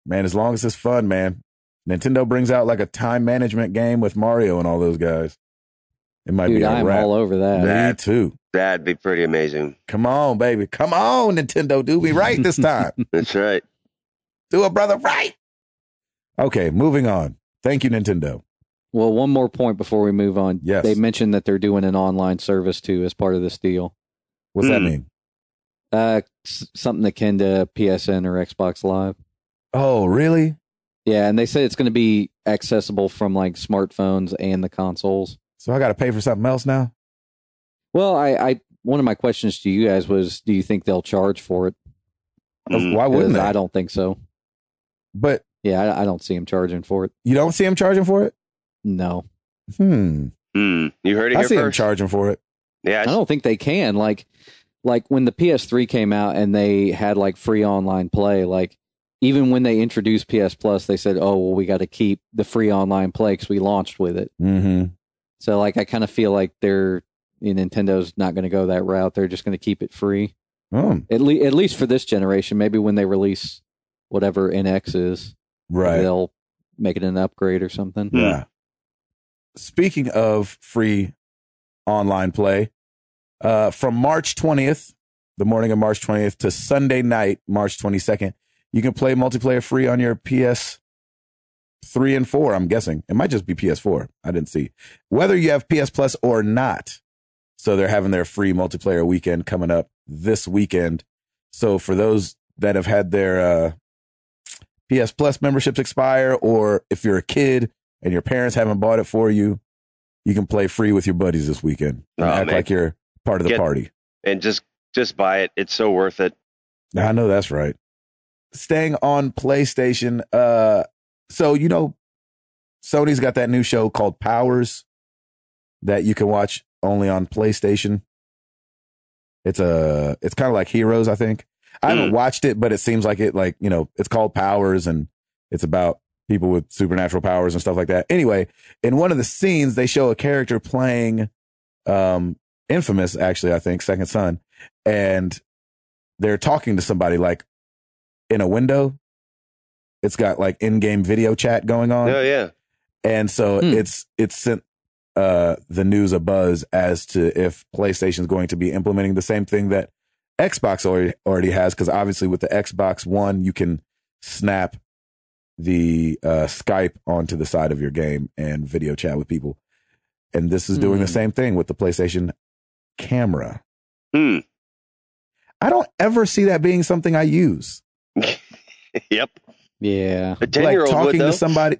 Man, as long as it's fun, man. Nintendo brings out like a time management game with Mario and all those guys. It might be a I'm wrap. all over that. Me too. That'd be pretty amazing. Come on, baby. Come on, Nintendo. Do me right this time. That's right. Do a brother right. Okay, moving on. Thank you, Nintendo. Well, one more point before we move on. Yes. They mentioned that they're doing an online service too as part of this deal. What's that mean? Something akin to PSN or Xbox Live. Oh, really? Yeah, and they said it's going to be accessible from like smartphones and the consoles. So I got to pay for something else now? Well, I one of my questions to you guys was, do you think they'll charge for it? Why wouldn't they? I don't think so. But yeah, I don't see them charging for it. You don't see them charging for it? No. You heard it here I see them first. charging for it. Yeah, I don't think they can. Like when the PS3 came out and they had like free online play, like even when they introduced PS Plus, they said, "Oh, well, we got to keep the free online play because we launched with it." Mm-hmm. So, like, I kind of feel like Nintendo's not going to go that route. They're just going to keep it free, at least for this generation. Maybe when they release whatever NX is, they'll make it an upgrade or something. Yeah. Speaking of free online play, from March 20th, the morning of March 20th to Sunday night, March 22nd, you can play multiplayer free on your PS3 and 4, I'm guessing. It might just be PS4. I didn't see. Whether you have PS Plus or not. So they're having their free multiplayer weekend coming up this weekend. So for those that have had their PS Plus memberships expire, or if you're a kid and your parents haven't bought it for you, you can play free with your buddies this weekend and act like you're part of the party. And just buy it. It's so worth it. I know that's right. Staying on PlayStation, so you know, Sony's got that new show called Powers that you can watch only on PlayStation. It's kind of like Heroes, I think. I haven't watched it, but it seems like it's called Powers and it's about people with supernatural powers and stuff like that. Anyway, in one of the scenes, they show a character playing Infamous, actually, I think, Second Son, and they're talking to somebody like in a window. It's got like in-game video chat going on. Oh, yeah. And so it's sent the news a buzz as to if PlayStation's going to be implementing the same thing that Xbox already has, because obviously with the Xbox One, you can snap the Skype onto the side of your game and video chat with people. And this is doing the same thing with the PlayStation camera. I don't ever see that being something I use. Yep. Yeah. A 10-year-old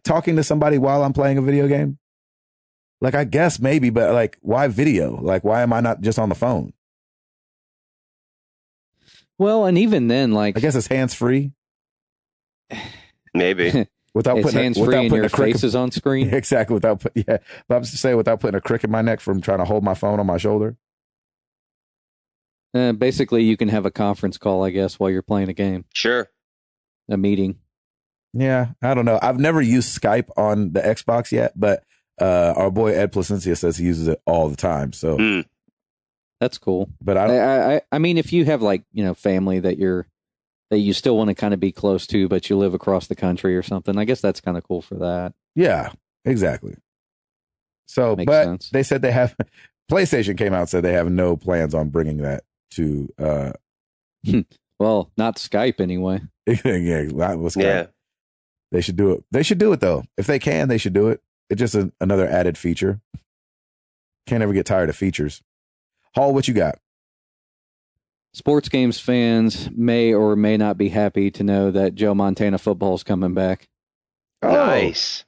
talking to somebody while I'm playing a video game. Like, I guess maybe, but like, why video? Like, why am I not just on the phone? Well, and even then, like, I guess it's hands free. Maybe without it's putting hands free and your face is on screen. Exactly. But I'm just saying, without putting a crick in my neck from trying to hold my phone on my shoulder. Basically, you can have a conference call, I guess, while you're playing a game. Sure. A meeting. Yeah, I don't know. I've never used Skype on the Xbox yet, but our boy Ed Placencia says he uses it all the time. So that's cool. But I mean, if you have like, you know, family that you still want to kind of be close to, but you live across the country or something, I guess that's kind of cool for that. Yeah, exactly. So, Makes but sense. they said PlayStation came out and said they have no plans on bringing that to Well, not Skype anyway. yeah, let's go. Yeah. They should do it. They should do it though. If they can, they should do it. It's just another added feature. Can't ever get tired of features. Hall, what you got? Sports games fans may or may not be happy to know that Joe Montana football's coming back. Oh. Nice.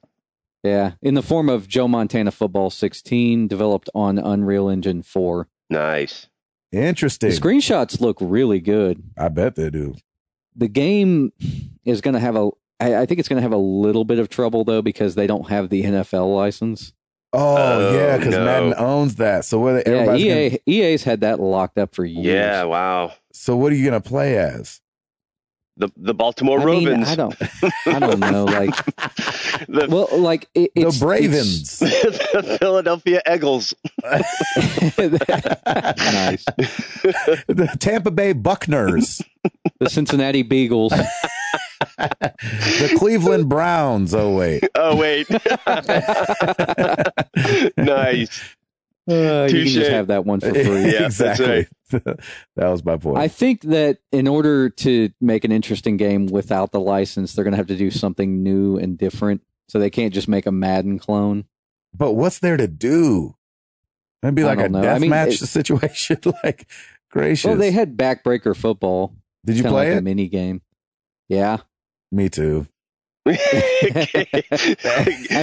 Yeah, in the form of Joe Montana Football 16, developed on Unreal Engine 4. Nice. Interesting. The screenshots look really good. I bet they do. The game is going to have I think it's going to have a little bit of trouble, though, because they don't have the NFL license. Oh, yeah, because no. Madden owns that. So what? EA's had that locked up for years. Yeah, wow. So what are you going to play as? The Baltimore I Ravens. I don't know. Like, the it's the Ravens. the Philadelphia Eagles. Nice. The Tampa Bay Buccaneers. The Cincinnati Beagles. The Cleveland Browns. Oh, wait. Nice. You can just have that one for free. Yeah, exactly. That was my point. I think that in order to make an interesting game without the license, they're going to have to do something new and different. So they can't just make a Madden clone. But what's there to do? It'd be like a deathmatch situation. Like, gracious. Well, they had Backbreaker Football. Did you play like it? A mini game. Yeah. Me too. I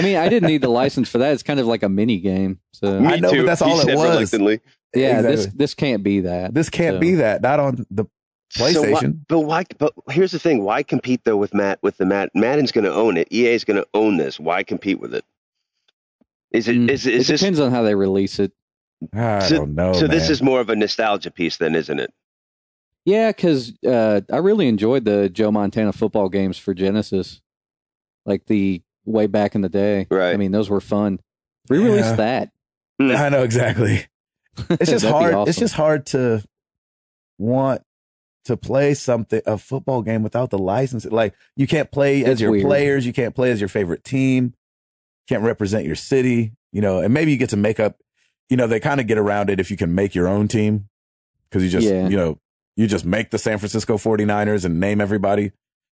mean, I didn't need the license for that. It's kind of like a mini game. So I know, but that's all it was. Reluctantly. Yeah, exactly. this can't be that. This can't be that. Not on the PlayStation. But here's the thing: why compete though with Madden's going to own it. EA's going to own this. Why compete with it? Is it? It depends on how they release it. I don't know. So this is more of a nostalgia piece, then, isn't it? Yeah, because I really enjoyed the Joe Montana football games for Genesis, like the way back in the day. Right. I mean, those were fun. Re-release that. I know exactly. It's just hard. Awesome. It's just hard to want to play a football game without the license. Like, you can't play as your players. You can't play as your favorite team. Can't represent your city. And maybe you get to make up. They kind of get around it if you can make your own team, because you just you just make the San Francisco 49ers and name everybody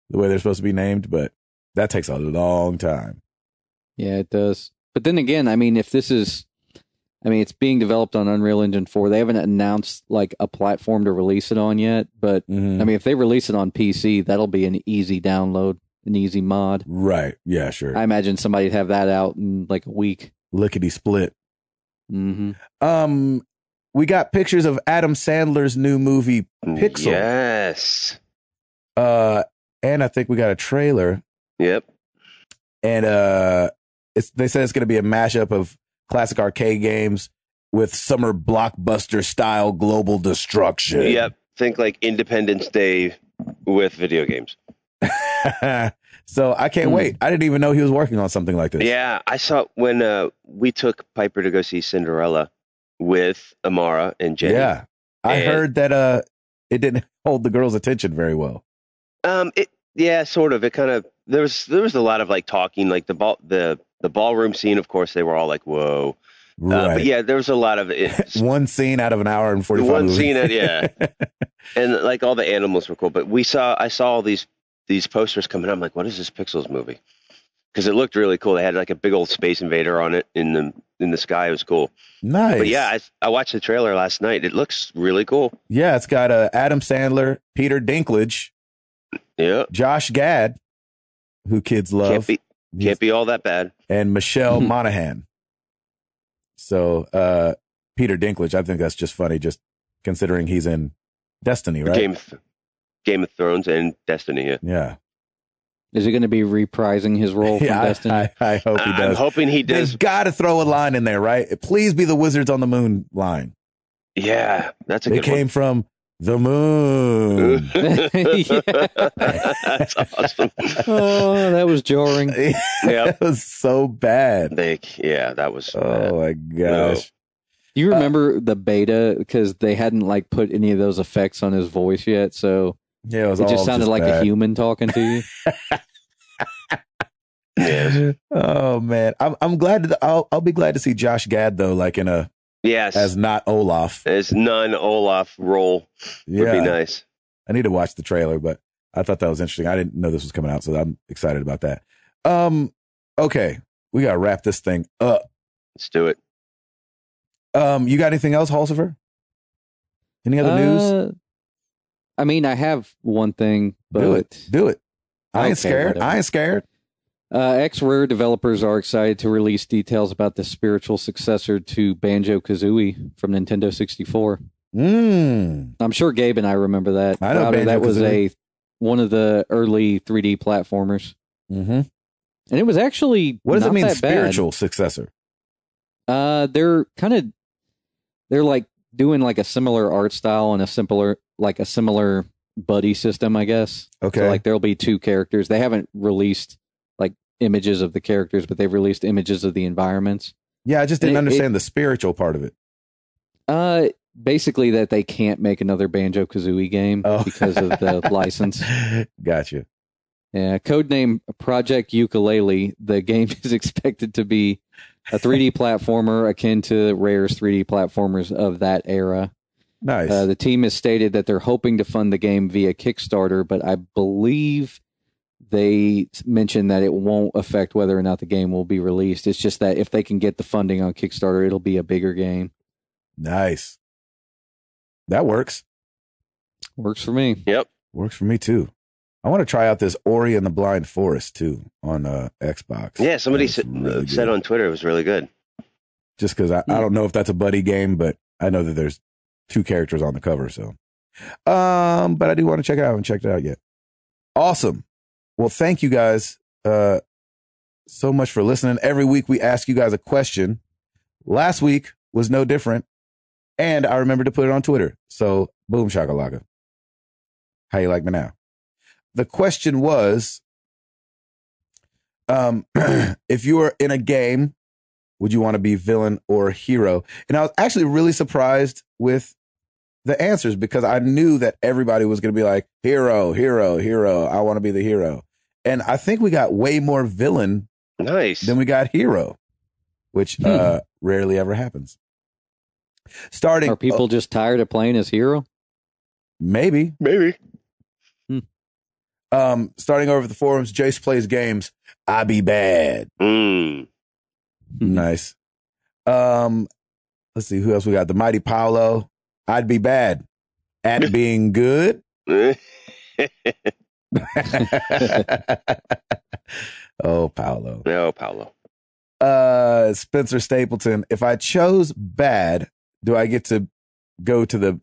the way they're supposed to be named. But that takes a long time. Yeah, it does. But then again, I mean, it's being developed on Unreal Engine 4. They haven't announced like a platform to release it on yet. But I mean, if they release it on PC, that'll be an easy download, an easy mod. Right. Yeah, sure. I imagine somebody'd have that out in like a week. Lickety split. Mm-hmm. We got pictures of Adam Sandler's new movie, Pixel. Yes. And I think we got a trailer. Yep. And they said it's going to be a mashup of classic arcade games with summer blockbuster style global destruction. Yep. Think like Independence Day with video games. So I can't wait. I didn't even know he was working on something like this. Yeah, I saw when we took Piper to go see Cinderella with Amara and Jenny. Yeah, I heard that it didn't hold the girls' attention very well. Sort of. It kind of there was a lot of like talking, like the ballroom scene. Of course, they were all like, "Whoa." Right. But yeah, there was a lot of it. One scene out of an hour and 45 One movies. scene, and like all the animals were cool. But I saw all these posters coming up. I'm like, what is this Pixels movie? Because it looked really cool. They had like a big old Space Invader on it in the sky. It was cool. Nice. But yeah, I watched the trailer last night. It looks really cool. Yeah, it's got Adam Sandler, Peter Dinklage, Josh Gad, who kids love. Can't be all that bad. And Michelle Monaghan. So Peter Dinklage, I think that's just funny, just considering he's in Destiny, right? Game of Thrones and Destiny, yeah. Is he going to be reprising his role from Destiny? I hope he does. I'm hoping he does. They've got to throw a line in there, right? Please be the Wizards on the Moon line. Yeah, that's a good one. They came from the moon. That's awesome. Oh, that was jarring. That was so bad. That was bad. My gosh. Do you remember the beta? Because they hadn't like put any of those effects on his voice yet, so yeah, it just sounded like a human talking to you. Yes. Oh man, I'm glad. I'll be glad to see Josh Gad though, like in a Yes. as not Olaf. As non-Olaf role would be nice. I need to watch the trailer, but I thought that was interesting. I didn't know this was coming out, so I'm excited about that. Okay, we gotta wrap this thing up. Let's do it. You got anything else, Halsifer? Any other news? I mean, I have one thing, but do it. I ain't scared. Whatever. I ain't scared. X-Rare developers are excited to release details about the spiritual successor to Banjo-Kazooie from Nintendo 64. I'm sure Gabe and I remember that. I know that was Banjo-Kazooie. one of the early 3D platformers. Mm-hmm. And it was actually What does not it mean, that spiritual successor? They're like doing like a similar art style and a similar buddy system, I guess. Okay. So like there'll be two characters. They haven't released like images of the characters, but they've released images of the environments. Yeah, I just didn't understand the spiritual part of it. Basically that they can't make another Banjo-Kazooie game because of the license. Gotcha. Yeah, codename Project Ukulele. The game is expected to be a 3D platformer akin to Rare's 3D platformers of that era. Nice. The team has stated that they're hoping to fund the game via Kickstarter, but I believe they mentioned that it won't affect whether or not the game will be released. It's just that if they can get the funding on Kickstarter, it'll be a bigger game. Nice. That works. Works for me. Yep. Works for me too. I want to try out this Ori and the Blind Forest too on Xbox. Yeah, somebody really said on Twitter it was really good. Just because I don't know if that's a buddy game, but I know that there's two characters on the cover. So, but I do want to check it out. I haven't checked it out yet. Awesome. Well, thank you guys so much for listening. Every week we ask you guys a question. Last week was no different, and I remembered to put it on Twitter. So, boom shakalaka. How you like me now? The question was, if you were in a game, would you want to be villain or hero? And I was actually really surprised with the answers because I knew that everybody was going to be like, hero, hero, hero. I want to be the hero. And I think we got way more villain than we got hero, which rarely ever happens. Are people just tired of playing as hero? Maybe. Starting over the forums, Jace plays games. I be bad. Nice. Let's see who else we got. The Mighty Paolo. I'd be bad at being good. Oh, Paolo. No, Paolo. Spencer Stapleton. If I chose bad, do I get to go to the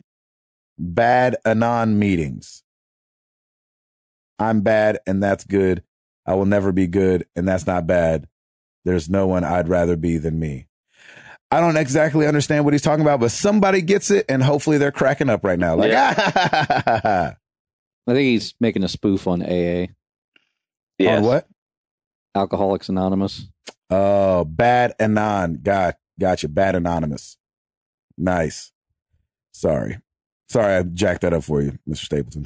bad Anon meetings? I'm bad, and that's good. I will never be good, and that's not bad. There's no one I'd rather be than me. I don't exactly understand what he's talking about, but somebody gets it, and hopefully they're cracking up right now. Like, I think he's making a spoof on AA. Yes. On what? Alcoholics Anonymous. Oh, bad Anon. Gotcha. Bad Anonymous. Nice. Sorry, I jacked that up for you, Mr. Stapleton.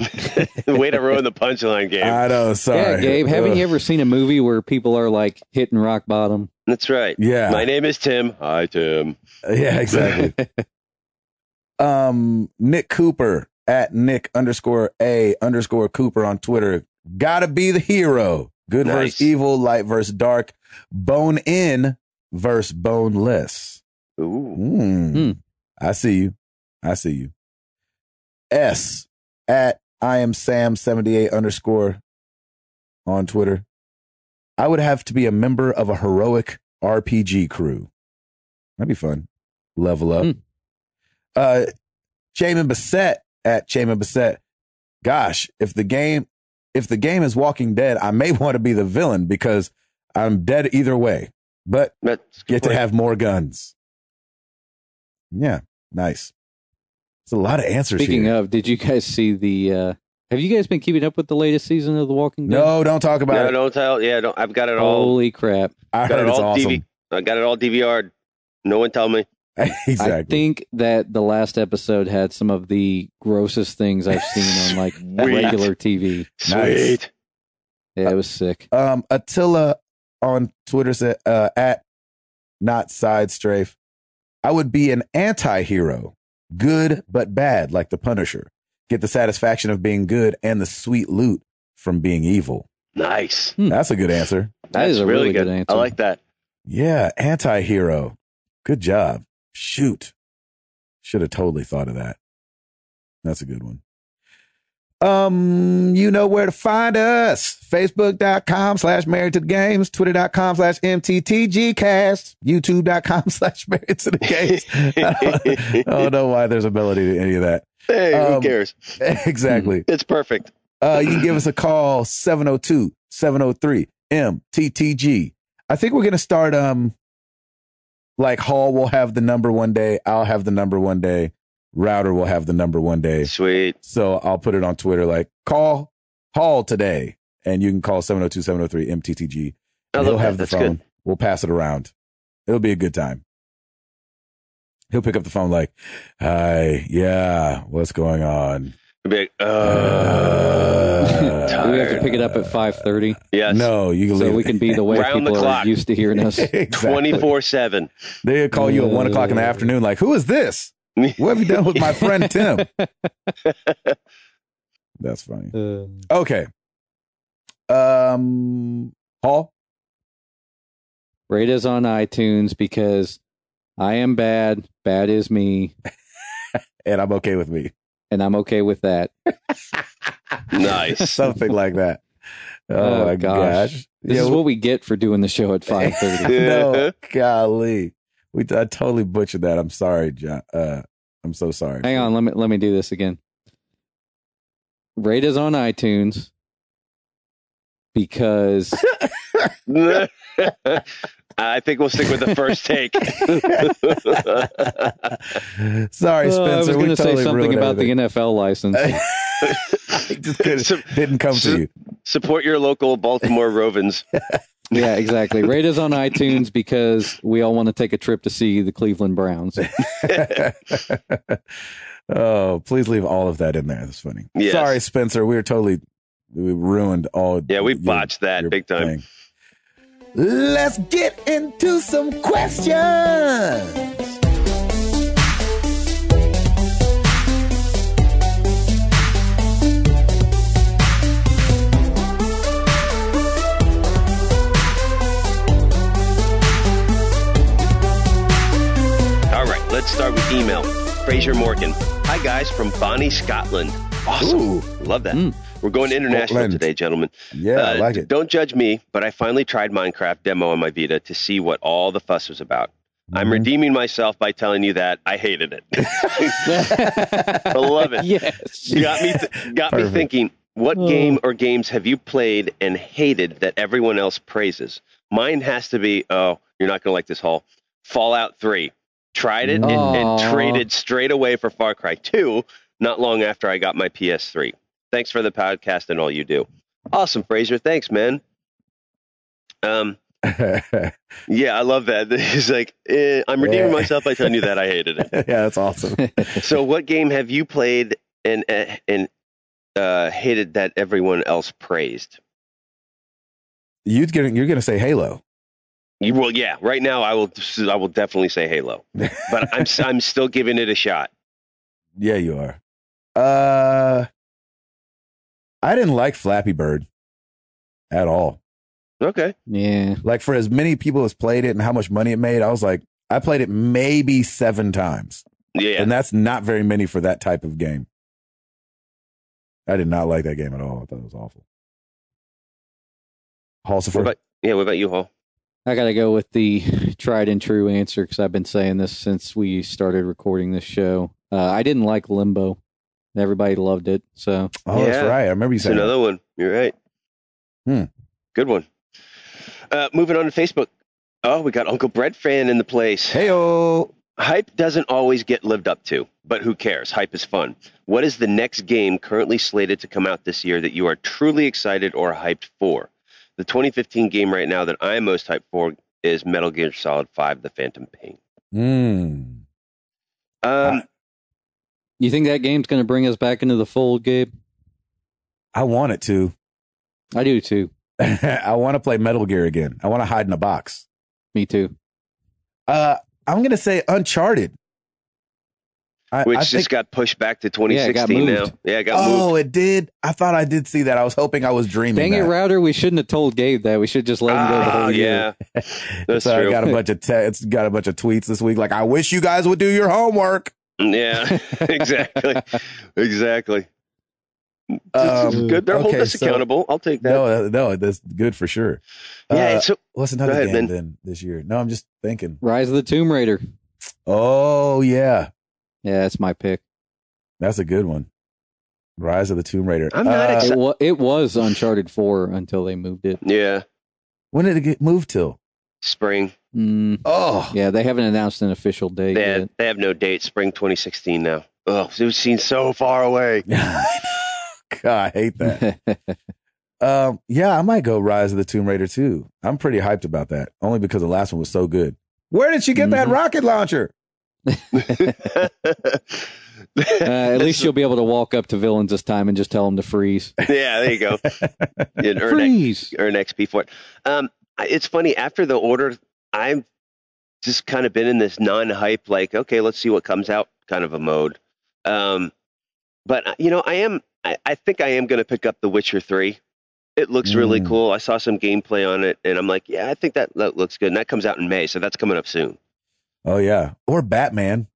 Way to ruin the punchline, Gabe. I know, sorry. Yeah, Gabe, haven't you ever seen a movie where people are like hitting rock bottom? That's right. Yeah. My name is Tim. Hi, Tim. Yeah, exactly. Nick Cooper at Nick_A_Cooper on Twitter. Gotta be the hero. Good versus evil, light versus dark, bone in versus boneless. Ooh. I see you. S at I am Sam 78_ on Twitter. I would have to be a member of a heroic RPG crew. That'd be fun. Level up. Jamin Bassett at Jamin Bassett. Gosh, if the game is Walking Dead, I may want to be the villain because I'm dead either way. But get to have more guns. Yeah, nice. It's a lot of answers. Speaking here. of, did you guys see the? Have you guys been keeping up with the latest season of The Walking Dead? No, don't talk about it. No, don't tell. Yeah, I've got it all. Holy crap! I heard it's awesome. I got it all DVR'd. No one tell me. Exactly. I think that the last episode had some of the grossest things I've seen on like regular TV. Sweet. Yeah, it was sick. Attila on Twitter said at not side strafe. I would be an anti-hero, good but bad, like the Punisher. Get the satisfaction of being good and the sweet loot from being evil. Nice. That's a good answer. That is a really good answer. I like that. Yeah, anti-hero. Good job. Shoot. Should have totally thought of that. That's a good one. You know where to find us. Facebook.com/married to the games, Twitter.com/MTTGcast, YouTube.com/married to the games. I don't know why there's a melody to any of that. Hey, who cares? Exactly. It's perfect. You can give us a call, 702-703-MTTG. I think we're going to start, like Hall will have the number one day. I'll have the number one day. Router will have the number one day. Sweet. So I'll put it on Twitter, like call Hall today. And you can call 702-703-MTTG. And he'll have the phone. Good. We'll pass it around. It'll be a good time. He'll pick up the phone like, hi, yeah, what's going on? He'll be like, Do we have to pick it up at 5:30? Yes. No, you can so we can be the way round people are used to hearing us. Exactly. 24/7. They'll call you at 1 o'clock in the afternoon like, who is this? What have you done with my friend Tim? That's funny. Okay. Hall? Rate us on iTunes because I am bad. Bad is me. And I'm okay with me. And I'm okay with that. Nice. Something like that. Oh my gosh. This is what we get for doing the show at 5:30. No, golly. I totally butchered that. I'm sorry, John. I'm so sorry. Hang on, let me do this again. Rate us on iTunes because I think we'll stick with the first take. Sorry, Spencer. I was going to say something about everything. the NFL license. It just didn't come to you. Support your local Baltimore Ravens. Yeah, exactly. Rate us on iTunes because we all want to take a trip to see the Cleveland Browns. Oh, please leave all of that in there. That's funny. Yes. Sorry, Spencer. We ruined all. Yeah, we botched that big time. Thing. Let's get into some questions. Let's start with email. Fraser Morgan. Hi, guys, from Bonnie, Scotland. Awesome. Ooh. Love that. We're going international Scotland. today, gentlemen. Yeah, I like it. Don't judge me, but I finally tried Minecraft demo on my Vita to see what all the fuss was about. I'm redeeming myself by telling you that I hated it. I love it. Yes. Got me thinking, what game or games have you played and hated that everyone else praises? Mine has to be, you're not going to like this, Hall, Fallout 3. Tried it and traded straight away for Far Cry 2 not long after I got my PS3. Thanks for the podcast and all you do. Awesome, Fraser. Thanks, man. Yeah, I love that. He's like, I'm redeeming myself by telling you that I hated it. Yeah, that's awesome. So what game have you played and hated that everyone else praised? You're gonna say Halo. You will, yeah. Right now, I will definitely say Halo, but I'm still giving it a shot. Yeah, you are. I didn't like Flappy Bird at all. Okay. Yeah. Like for as many people as played it and how much money it made, I was like, I played it maybe 7 times. Yeah. And that's not very many for that type of game. I did not like that game at all. I thought it was awful. Halsifer? What about you, Hall? I got to go with the tried and true answer because I've been saying this since we started recording this show. I didn't like Limbo. Everybody loved it. So. Oh, that's right. I remember you saying another one. You're right. Good one. Moving on to Facebook. Oh, we got Uncle Brett fan in the place. Hey-o. Hype doesn't always get lived up to, but who cares? Hype is fun. What is the next game currently slated to come out this year that you are truly excited or hyped for? The 2015 game right now that I'm most hyped for is Metal Gear Solid 5: The Phantom Pain. You think that game's going to bring us back into the fold, Gabe? I want it to. I do too. I want to play Metal Gear again. I want to hide in a box. Me too. I'm going to say Uncharted. Which just got pushed back to 2016 now. Yeah, it got moved. Oh, it did? I thought I did see that. I was hoping I was dreaming. Dang it, Router. We shouldn't have told Gabe that. We should just let him go the whole year. Yeah. That's so true. I got a bunch of got a bunch of tweets this week. Like, I wish you guys would do your homework. Yeah, exactly. Exactly. Good. They're holding us accountable. I'll take that. No, that's good for sure. Yeah. So what's another game then this year? No, I'm just thinking. Rise of the Tomb Raider. Oh, yeah. Yeah, that's my pick. That's a good one. Rise of the Tomb Raider. I'm not excited. It was Uncharted 4 until they moved it. Yeah. When did it get moved till? Spring. Oh. Yeah, they haven't announced an official date yet. They have no date. Spring 2016 now. Oh, it was seen so far away. God, I hate that. Yeah, I might go Rise of the Tomb Raider too. I'm pretty hyped about that, only because the last one was so good. Where did she get that rocket launcher? At least you'll be able to walk up to villains this time and just tell them to freeze. Yeah, there you go. Freeze. Earn XP for it. It's funny, after the order, I've just kind of been in this non-hype, like, okay, let's see what comes out kind of a mode. But, I think I am going to pick up The Witcher 3. It looks really cool. I saw some gameplay on it, and I'm like, yeah, I think that looks good. And that comes out in May, so that's coming up soon. Oh, yeah. Or Batman.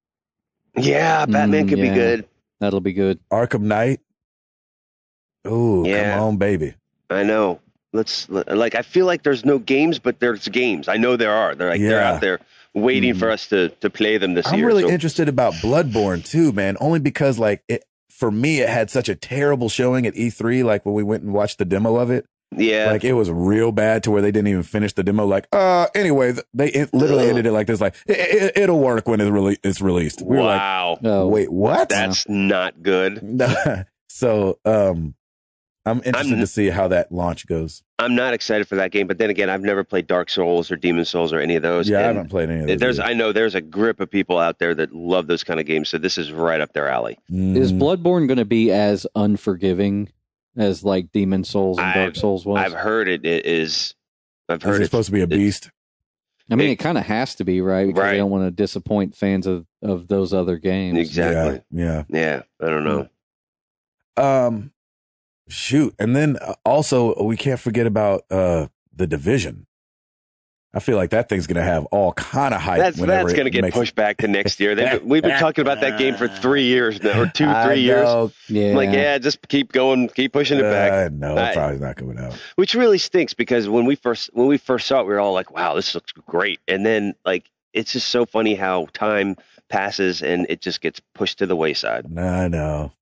Yeah, Batman could be good. That'll be good. Arkham Knight. Oh, come on, baby. I know. I feel like there's no games, but there's games. I know there are. They're out there waiting for us to play them this year. I'm really interested about Bloodborne too, man. Only because for me, it had such a terrible showing at E3. Like when we went and watched the demo of it. Yeah. Like it was real bad to where they didn't even finish the demo. Like, anyway, they literally ended it like this. Like it'll work when it's released. We wow. Were like, wait, what? That's not good. So, I'm interested to see how that launch goes. I'm not excited for that game, but then again, I've never played Dark Souls or Demon Souls or any of those. Yeah, I haven't played any of those. I know there's a grip of people out there that love those kind of games, so this is right up their alley. Is Bloodborne going to be as unforgiving as like Demon Souls and Dark Souls was? I've heard it is. I've heard it's supposed to be a beast. I mean, it kind of has to be, right? Because they don't want to disappoint fans of those other games. Exactly. Yeah. I don't know. Shoot. And then also we can't forget about The Division. I feel like that thing's going to have all kind of hype. That's going to get pushed back to next year. We've been talking about that game for 3 years now, or 3 years. Yeah. Like, just keep going, keep pushing it back. No, probably not coming out. Which really stinks because when we first saw it, we were all like, "Wow, this looks great." And then, like, it's just so funny how time passes and it just gets pushed to the wayside. I know.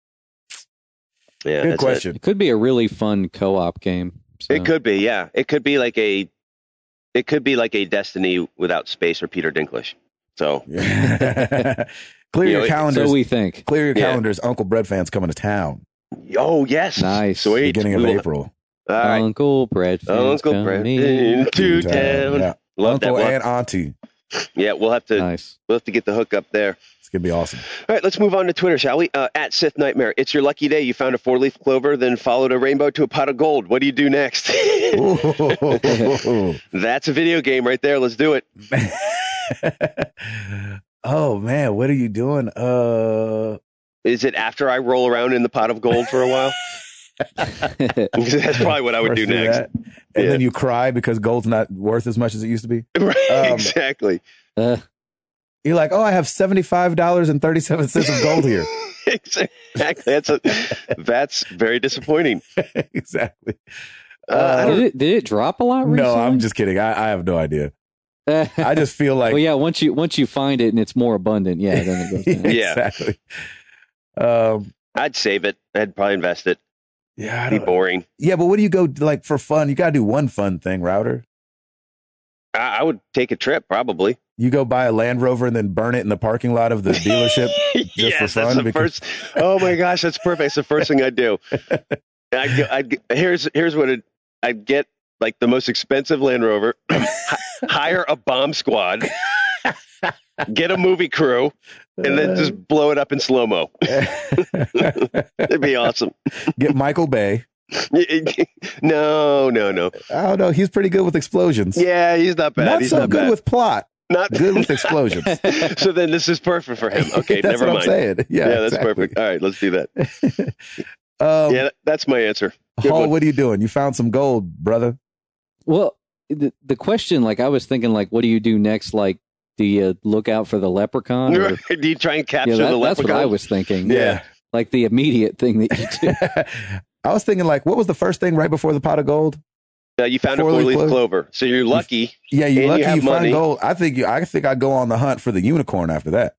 Yeah, good question. It could be a really fun co-op game. So. It could be, yeah. It could be like a Destiny without space or Peter Dinklage. So clear your calendars. So we think. Clear your calendars. Uncle Bread Fan's coming to town. Oh yes, nice. Sweet. Beginning of April. All right. Uncle Bread Fan's coming into town. Yeah. Love Uncle that and Auntie. Yeah, we'll have to get the hook up there. It's gonna be awesome. All right, let's move on to Twitter, shall we? At Sith Nightmare. It's your lucky day. You found a 4-leaf clover, then followed a rainbow to a pot of gold. What do you do next? That's a video game right there. Let's do it. Oh man, what are you doing? Is it after I roll around in the pot of gold for a while? That's probably what I would do next. And then you cry because gold's not worth as much as it used to be. Right, exactly. You're like, I have $75.37 of gold here. Exactly. That's very disappointing. Exactly. Did it drop a lot recently? No, I'm just kidding. I have no idea. I just feel like, well, yeah. Once you find it and it's more abundant, then it goes down. Exactly. I'd save it. I'd probably invest it. Yeah, it'd be boring. Yeah, but what do you go like for fun? You got to do one fun thing, Router. I would take a trip, probably. You go buy a Land Rover and then burn it in the parking lot of the dealership just for fun? That's the first. Oh my gosh, that's perfect. It's the first thing I'd do. Here's what I'd get, like the most expensive Land Rover, hire a bomb squad, get a movie crew, and then just blow it up in slow-mo. It'd be awesome. Get Michael Bay. No. I don't know. He's pretty good with explosions. Yeah, he's not bad. Not so good with plot. Not good with explosions. So then this is perfect for him. Okay, That's never what mind. I'm saying. Yeah, that's exactly. perfect. All right, let's do that. Yeah, that's my answer. Good Hall, one. what are you doing? You found some gold, brother. Well, the question, like, I was thinking, like, what do you do next? Like, do you look out for the leprechaun? Or, Do you try and capture the that's leprechaun? what I was thinking. Yeah. Like the immediate thing that you do. I was thinking, like, what was the first thing right before the pot of gold? You found a Four-leaf four-leaf clover. clover. So you're lucky. Yeah, you're And lucky you have you find money. gold. I think I'd go on the hunt for the unicorn after that.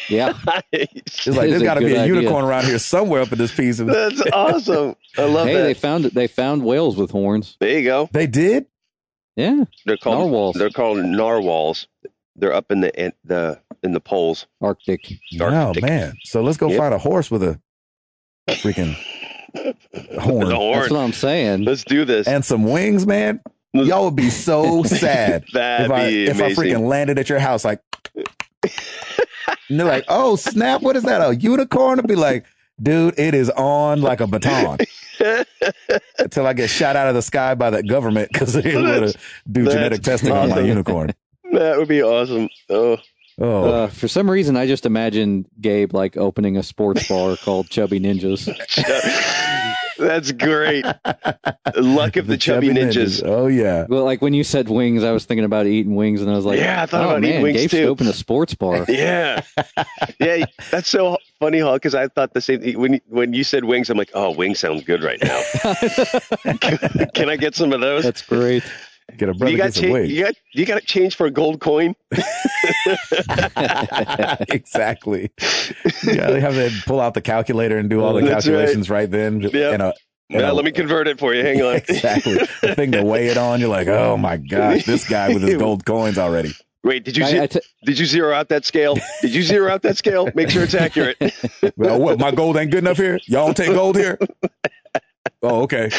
Yeah. It's like That is there's a got to be good a idea. unicorn around here somewhere up in this piece of. That's awesome. I love Hey, that. they found whales with horns. There you go. They did. Yeah. They're called Narwhals. They're called narwhals. They're up in the poles. Arctic. Oh Arctic. man! So let's go Yep. find a horse with a freaking horn The horn. That's what I'm saying. Let's do this. and some wings, man. Y'all would be so sad That'd be if I amazing. freaking landed at your house like. And they're like, "Oh snap! What is that? A unicorn?" I'd be like, "Dude, it is on like a baton." Until I get shot out of the sky by the government because they didn't want to do That's genetic testing on my awesome. unicorn. That would be awesome. Oh, Oh, For some reason, I just imagined Gabe like opening a sports bar called Chubby Ninjas. that's great. Luck of the chubby ninjas. Oh yeah. Well, like when you said wings, I was thinking about eating wings, and I was like, Yeah, I thought oh, about man, eating wings Gabe too. should open a sports bar. Yeah, yeah, that's so funny, Hall. Because I thought the same thing when you said wings. I'm like, oh, wings sound good right now. Can I get some of those? That's great. Get a brother you get got some wings. you got change for a gold coin. Exactly. Yeah, they have to pull out the calculator and do all the That's calculations right then. Yep. And Yeah, let me convert it for you. Hang on. Exactly. The thing to weigh it on, you're like, oh my gosh, this guy with his gold coins already. Wait, did you I did you zero out that scale? Did you zero out that scale? Make sure it's accurate. Well, what, my gold ain't good enough here? Y'all don't take gold here? Oh, okay.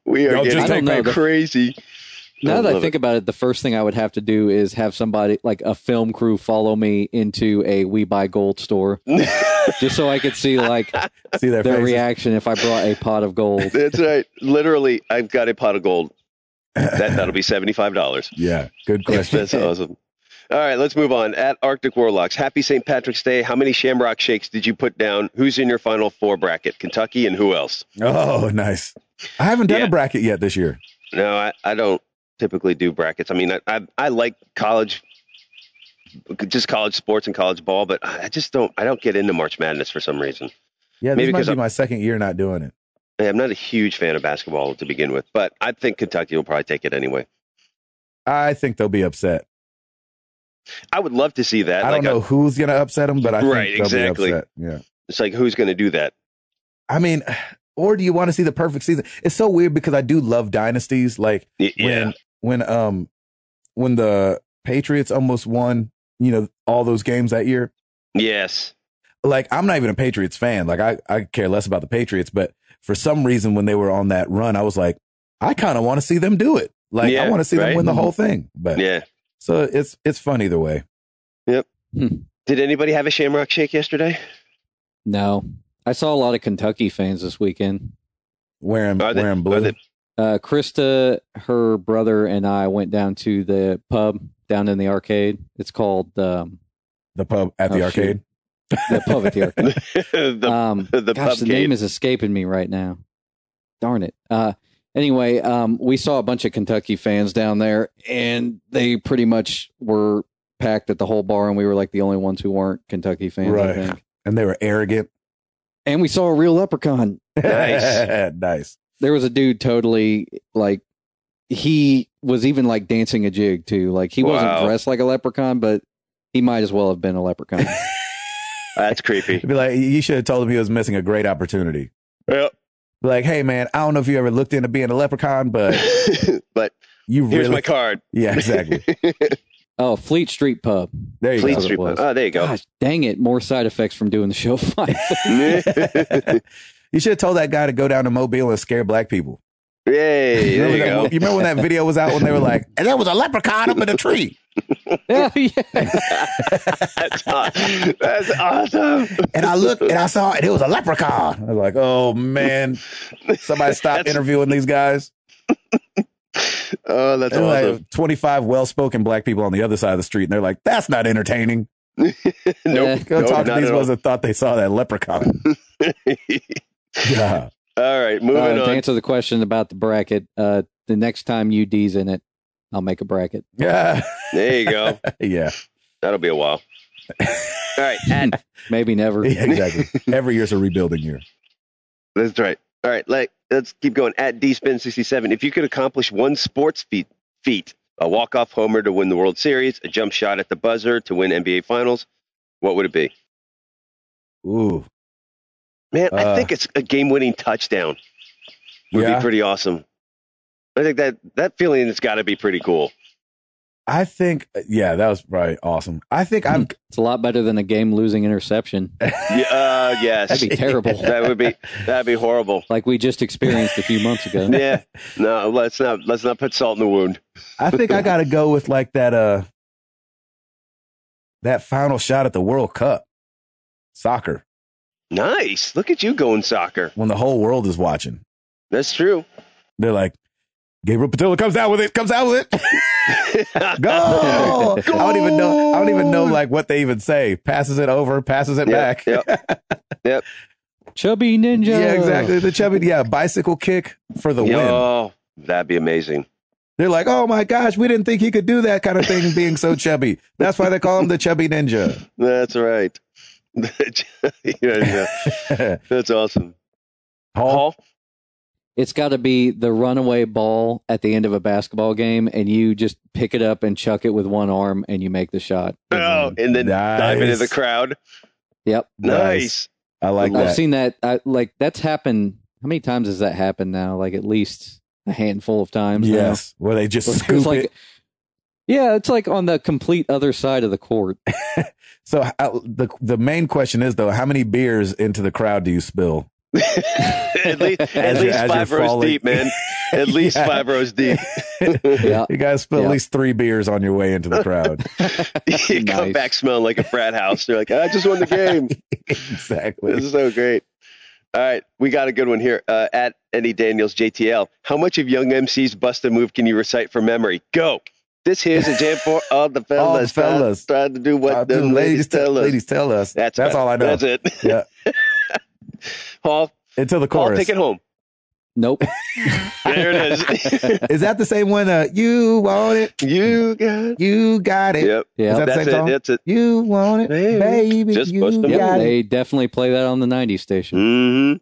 We are Y'all just getting take paper. crazy. Now that I love think about it, the first thing I would have to do is have somebody, like a film crew, follow me into a We Buy Gold store, just so I could see like See their their faces? reaction if I brought a pot of gold. That's right. Literally, I've got a pot of gold. That'll be $75. Yeah, good question. That's awesome. All right, let's move on. At Arctic Warlocks, happy St. Patrick's Day. How many Shamrock Shakes did you put down? Who's in your Final Four bracket? Kentucky and who else? Oh, nice. I haven't done Yeah. a bracket yet this year. No, I don't typically do brackets. I mean, I like college, just college sports and college ball, but I don't get into March Madness for some reason. Yeah, this Maybe might 'cause be I'm- my second year not doing it. I'm not a huge fan of basketball to begin with, but I think Kentucky will probably take it anyway. I think they'll be upset. I would love to see that. I don't know who's going to upset them, but I Right, think they'll exactly. be upset. Yeah. It's like, who's going to do that? I mean, or do you want to see the perfect season? It's so weird because I do love dynasties. Like Yeah. when the Patriots almost won, all those games that year. Yes. Like, I'm not even a Patriots fan. Like, I care less about the Patriots, but for some reason, when they were on that run, I was like, I kind of want to see them do it. Like, Yeah, I want to see them right? win the whole thing. But Yeah. so it's fun either way. Did anybody have a Shamrock Shake yesterday? No, I saw a lot of Kentucky fans this weekend. Wearing Are they- blue. are they- Krista, her brother, and I went down to the pub down in the arcade. It's called the pub at the Oh, arcade. the pub at the arcade. the Gosh, the pubcade. name is escaping me right now. Darn it. Anyway, we saw a bunch of Kentucky fans down there, and they pretty much were packed at the whole bar, and we were like the only ones who weren't Kentucky fans, I Right. think. And they were arrogant. And we saw a real leprechaun. Nice. Nice. There was a dude totally like, he was even like dancing a jig too. Like he wasn't Wow. dressed like a leprechaun, but he might as well have been a leprechaun. That's creepy. It'd be like, you should have told him he was missing a great opportunity. Well, Be like, hey man, I don't know if you ever looked into being a leprechaun, but but you here's really, my card. yeah, exactly. Oh, Fleet Street Pub. There you Fleet go. That's what Street. it was. Oh, there you go. Gosh, dang it. More side effects from doing the show. You should have told that guy to go down to Mobile and scare black people. Yay, there you Remember go. that, you remember when that video was out when they were like, and there was a leprechaun up in a tree. Yeah, yeah. That's awesome. And I looked and I saw it. It was a leprechaun. I was like, oh man, somebody stop That's- interviewing these guys. Oh, that's And awesome. like 25 well-spoken black people on the other side of the street, and they're like, "That's not entertaining." Nope. Go Nope, talk to not these at all. ones that thought they saw that leprechaun. Yeah. All right, moving To on. answer the question about the bracket, the next time UD's in it, I'll make a bracket. Yeah. There you go. Yeah. That'll be a while. All right, Maybe never. Yeah, exactly. Every year's a rebuilding year. that's right. All right, let's keep going. At DSpin67, if you could accomplish one sports feat, a walk-off homer to win the World Series, a jump shot at the buzzer to win NBA Finals, what would it be? Ooh. Man, I think it's a game-winning touchdown. Would be pretty awesome. I think that feeling has got to be pretty cool. I think, yeah, that was probably awesome. I think It's a lot better than a game-losing interception. Yes. That'd be terrible. That'd be horrible. Like we just experienced a few months ago. Yeah. No, let's not put salt in the wound. I think I got to go with like that final shot at the World Cup. Soccer. Nice. Look at you going soccer. When the whole world is watching. That's true. They're like, Gabriel Patillo comes out with it. Go! I don't even know like what they even say. Passes it over, passes it back. Yep. Chubby Ninja. Yeah, exactly. The chubby, bicycle kick for the win. Oh, that'd be amazing. They're like, oh my gosh, we didn't think he could do that kind of thing being so chubby. That's why they call him the Chubby Ninja. That's right. That's awesome. Hall? It's got to be the runaway ball at the end of a basketball game, and you just pick it up and chuck it with one arm, and you make the shot. Oh, and then dive into the crowd. Yep. Nice. I like that. I've seen that. That's happened. How many times has that happened now? Like at least a handful of times. Yes. Now. Where they just It's scoop like, it. yeah, it's like on the complete other side of the court. So the main question is, though, how many beers into the crowd do you spill? at least 5 rows falling. deep, man. At least 5 rows deep. Yeah. You guys spill at least 3 beers on your way into the crowd. You come back smelling like a frat house. You're like, I just won the game. Exactly. This is so great. All right, we got a good one here. At Eddie Daniels JTL, how much of Young MC's Bust a Move can you recite from memory? Go. This here's a jam for all the fellas. Trying to do what the ladies tell us. Ladies tell us. That's all I know. That's it. Yeah. Hall. Until the chorus. Hall, take it home. Nope. There it is. Is that the same one? You want it. You got it. Yep. Yeah. Is that the That's same song? That's it. You want it, baby. Just you bust a move. got it. They definitely play that on the 90s station. Mm-hmm.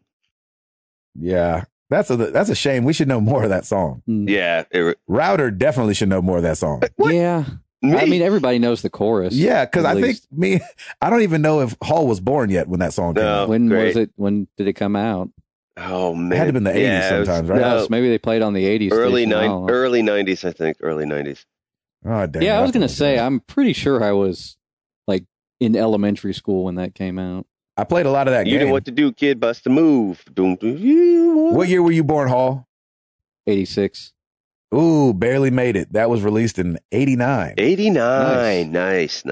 Yeah. That's a shame. We should know more of that song. Yeah. Router definitely should know more of that song. What? Yeah. I mean, everybody knows the chorus. Yeah, because at I think least. I don't even know if Hall was born yet when that song came out. When great. was it? When did it come out? Oh man, It had to have been the 80s sometimes, right? Yes, maybe they played on the 80s. early station. I don't know. 90s, I think. Early 90s. Oh, damn. Yeah, I was going to say, I'm pretty sure I was like in elementary school when that came out. I played a lot of that You game. know what to do, kid. Bust a move. What year were you born, Hall? 86. Ooh, barely made it. That was released in 89. 89. Nice.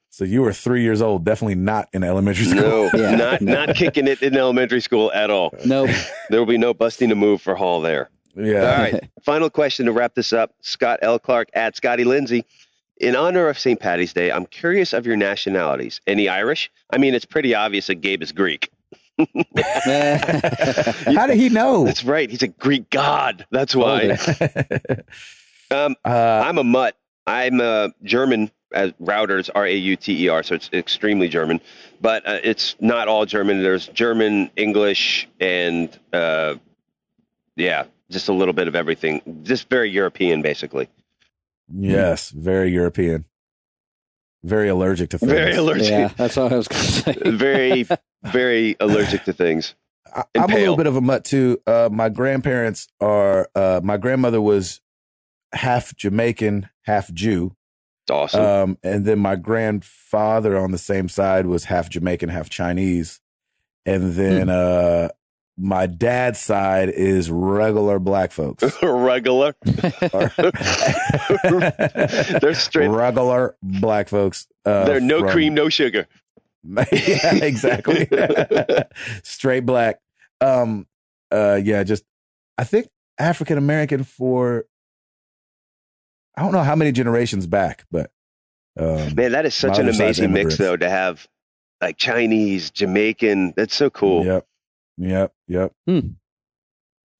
So you were 3 years old. Definitely not in elementary school. No, Yeah. not kicking it in elementary school at all. Nope. There will be no busting a move for Hall there. Yeah. All right. Final question to wrap this up. Scott L. Clark at Scotty Lindsay. In honor of St. Patty's Day, I'm curious of your nationalities. Any Irish? I mean, it's pretty obvious that Gabe is Greek. How did he know? That's right. He's a Greek god. That's why. I'm a mutt. I'm a German, as Routers, R-A-U-T-E-R, so it's extremely German. But it's not all German. There's German, English, and, just a little bit of everything. Just very European, basically. Yes, very European. Very allergic to things. Very allergic. Yeah, that's what I was going to say. Very, very allergic to things. I'm a little bit of a mutt too. My grandparents are. My grandmother was half Jamaican, half Jew. It's awesome. And then my grandfather on the same side was half Jamaican, half Chinese. And then my dad's side is regular black folks. Regular. They're straight. Regular black folks. They're no cream, no sugar. Yeah, exactly. Straight black. I think African American for I don't know how many generations back, but man, that is such an amazing mix, though, to have like Chinese, Jamaican. That's so cool. Yep.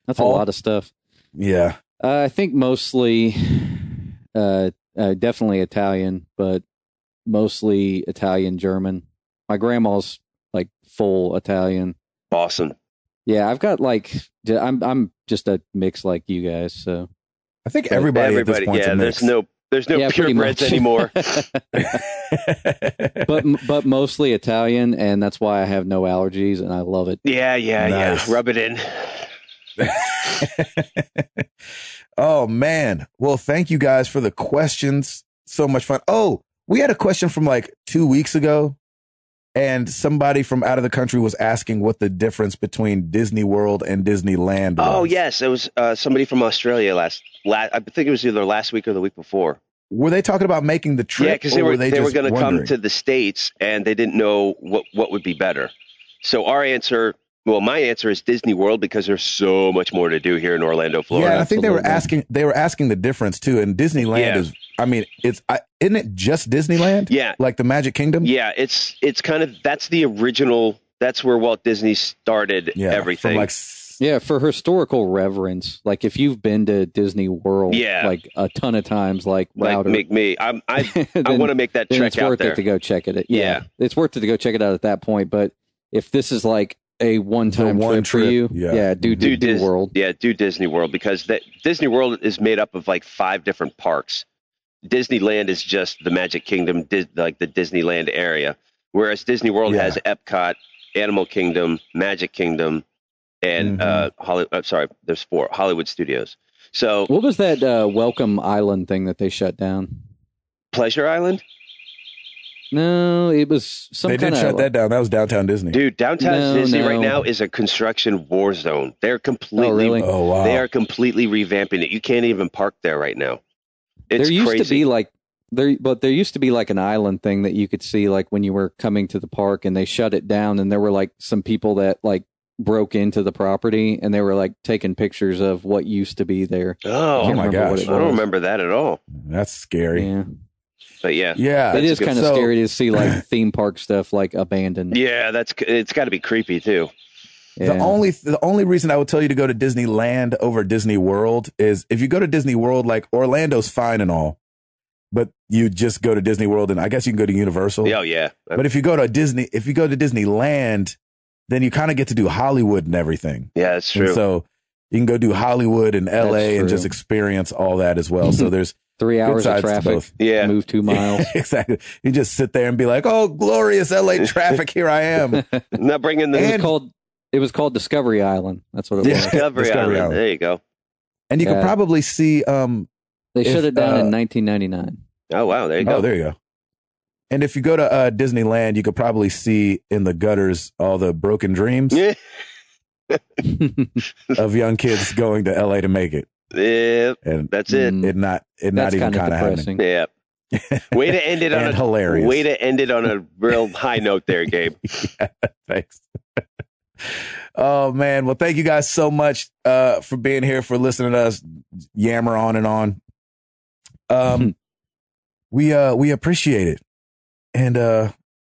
That's a lot of stuff. Yeah. I think mostly, definitely Italian, but mostly Italian German. My grandma's like full Italian. Awesome. Yeah, I've got like I'm just a mix like you guys. So I think everybody at this point. Yeah, there's no purebreds anymore. but mostly Italian, and that's why I have no allergies, and I love it. Yeah. Rub it in. Oh man. Well, thank you guys for the questions. So much fun. Oh, we had a question from like 2 weeks ago, and somebody from out of the country was asking what the difference between Disney World and Disneyland was. Oh yes, it was somebody from Australia last. I think it was either last week or the week before. Were they talking about making the trip? Yeah, because they were going to come to the States, and they didn't know what would be better. So my answer is Disney World, because there's so much more to do here in Orlando, Florida. Yeah, I think they were asking the difference too. And Disneyland is, I mean, isn't it just Disneyland? Yeah, like the Magic Kingdom. Yeah, it's kind of, that's the original. That's where Walt Disney started everything. For historical reverence, like if you've been to Disney World, like a ton of times, like Router, I want to make that trek it's worth out there it to go check it. Yeah, it's worth it to go check it out at that point. But if this is like a one-time trip for you, do Disney World. Yeah, do Disney World, because Disney World is made up of like 5 different parks. Disneyland is just the Magic Kingdom, like the Disneyland area, whereas Disney World has Epcot, Animal Kingdom, Magic Kingdom, and there's 4 Hollywood Studios. So what was that Welcome Island thing that they shut down? Pleasure Island? No, it was some. They did shut that down. That was Downtown Disney. Dude, Downtown Disney right now is a construction war zone. They're completely. Oh, really? Oh, wow. They are completely revamping it. You can't even park there right now. It's there used crazy. to be like there used to be like an island thing that you could see like when you were coming to the park, and they shut it down, and there were like some people that like broke into the property, and they were like taking pictures of what used to be there. Oh my gosh, I don't remember that at all. That's scary. Yeah. But yeah, it is kind of scary to see like theme park stuff like abandoned. Yeah, it's got to be creepy too. Yeah. The only reason I would tell you to go to Disneyland over Disney World is if you go to Disney World, like Orlando's fine and all, but you just go to Disney World, and I guess you can go to Universal. Oh yeah. But if you go to Disneyland, then you kind of get to do Hollywood and everything. Yeah, that's true. And so you can go do Hollywood and LA and just experience all that as well. So there's 3 hours of traffic. Yeah. Move 2 miles. Exactly. You just sit there and be like, oh, glorious LA traffic. Here I am. Not bringing the. It was called Discovery Island. That's what it was. Discovery Island. There you go. And you could probably see. They shut it down in 1999. Oh, wow. There you go. Oh, there you go. And if you go to Disneyland, you could probably see in the gutters all the broken dreams of young kids going to LA to make it. Yeah, and that's it. It not even kind of happening. Yeah. Way to end it on hilarious. Way to end it on a real high note there, Gabe. Yeah, thanks. Oh man, well, thank you guys so much for being here, for listening to us yammer on and on. We appreciate it, and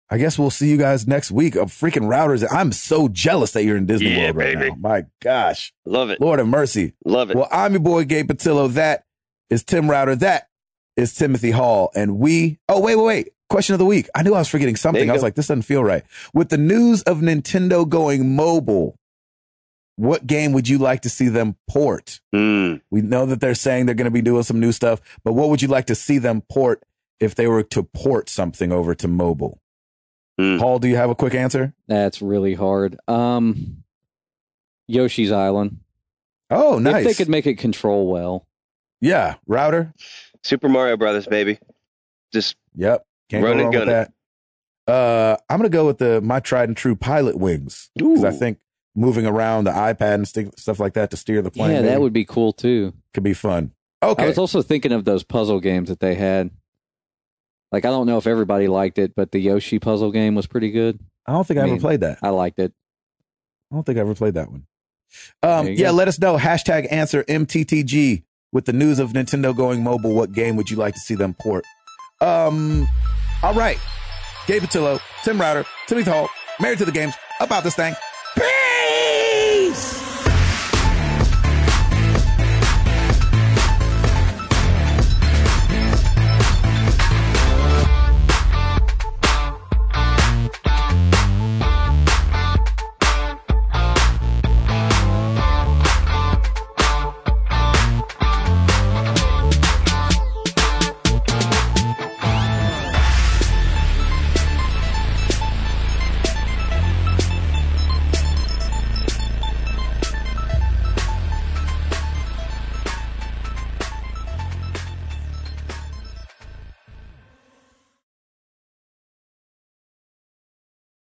I guess we'll see you guys next week. Freaking Routers! I'm so jealous that you're in Disney World right now. My gosh, love it. Lord have mercy, love it. Well, I'm your boy Gabe Patillo. That is Tim Router. That is Timothy Hall, and we. Oh wait. Question of the week. I knew I was forgetting something. I was like, this doesn't feel right. With the news of Nintendo going mobile, what game would you like to see them port? We know that they're saying they're going to be doing some new stuff, but what would you like to see them port if they were to port something over to mobile? Paul, do you have a quick answer? That's really hard. Yoshi's Island. Oh, nice. If they could make it control well. Yeah. Router? Super Mario Brothers, baby. Just Yep. Can't go wrong with that. I'm going to go with my tried and true Pilot Wings. Because I think moving around the iPad and stuff like that to steer the plane. Yeah, that would be cool too. Could be fun. Okay. I was also thinking of those puzzle games that they had. Like, I don't know if everybody liked it, but the Yoshi puzzle game was pretty good. I don't think I ever played that. I liked it. I don't think I ever played that one. Yeah, let us know. Hashtag answer MTTG. with the news of Nintendo going mobile, what game would you like to see them port? All right. Gabe Patillo, Tim Router, Timothy Hall, Married to the Games, about this thing.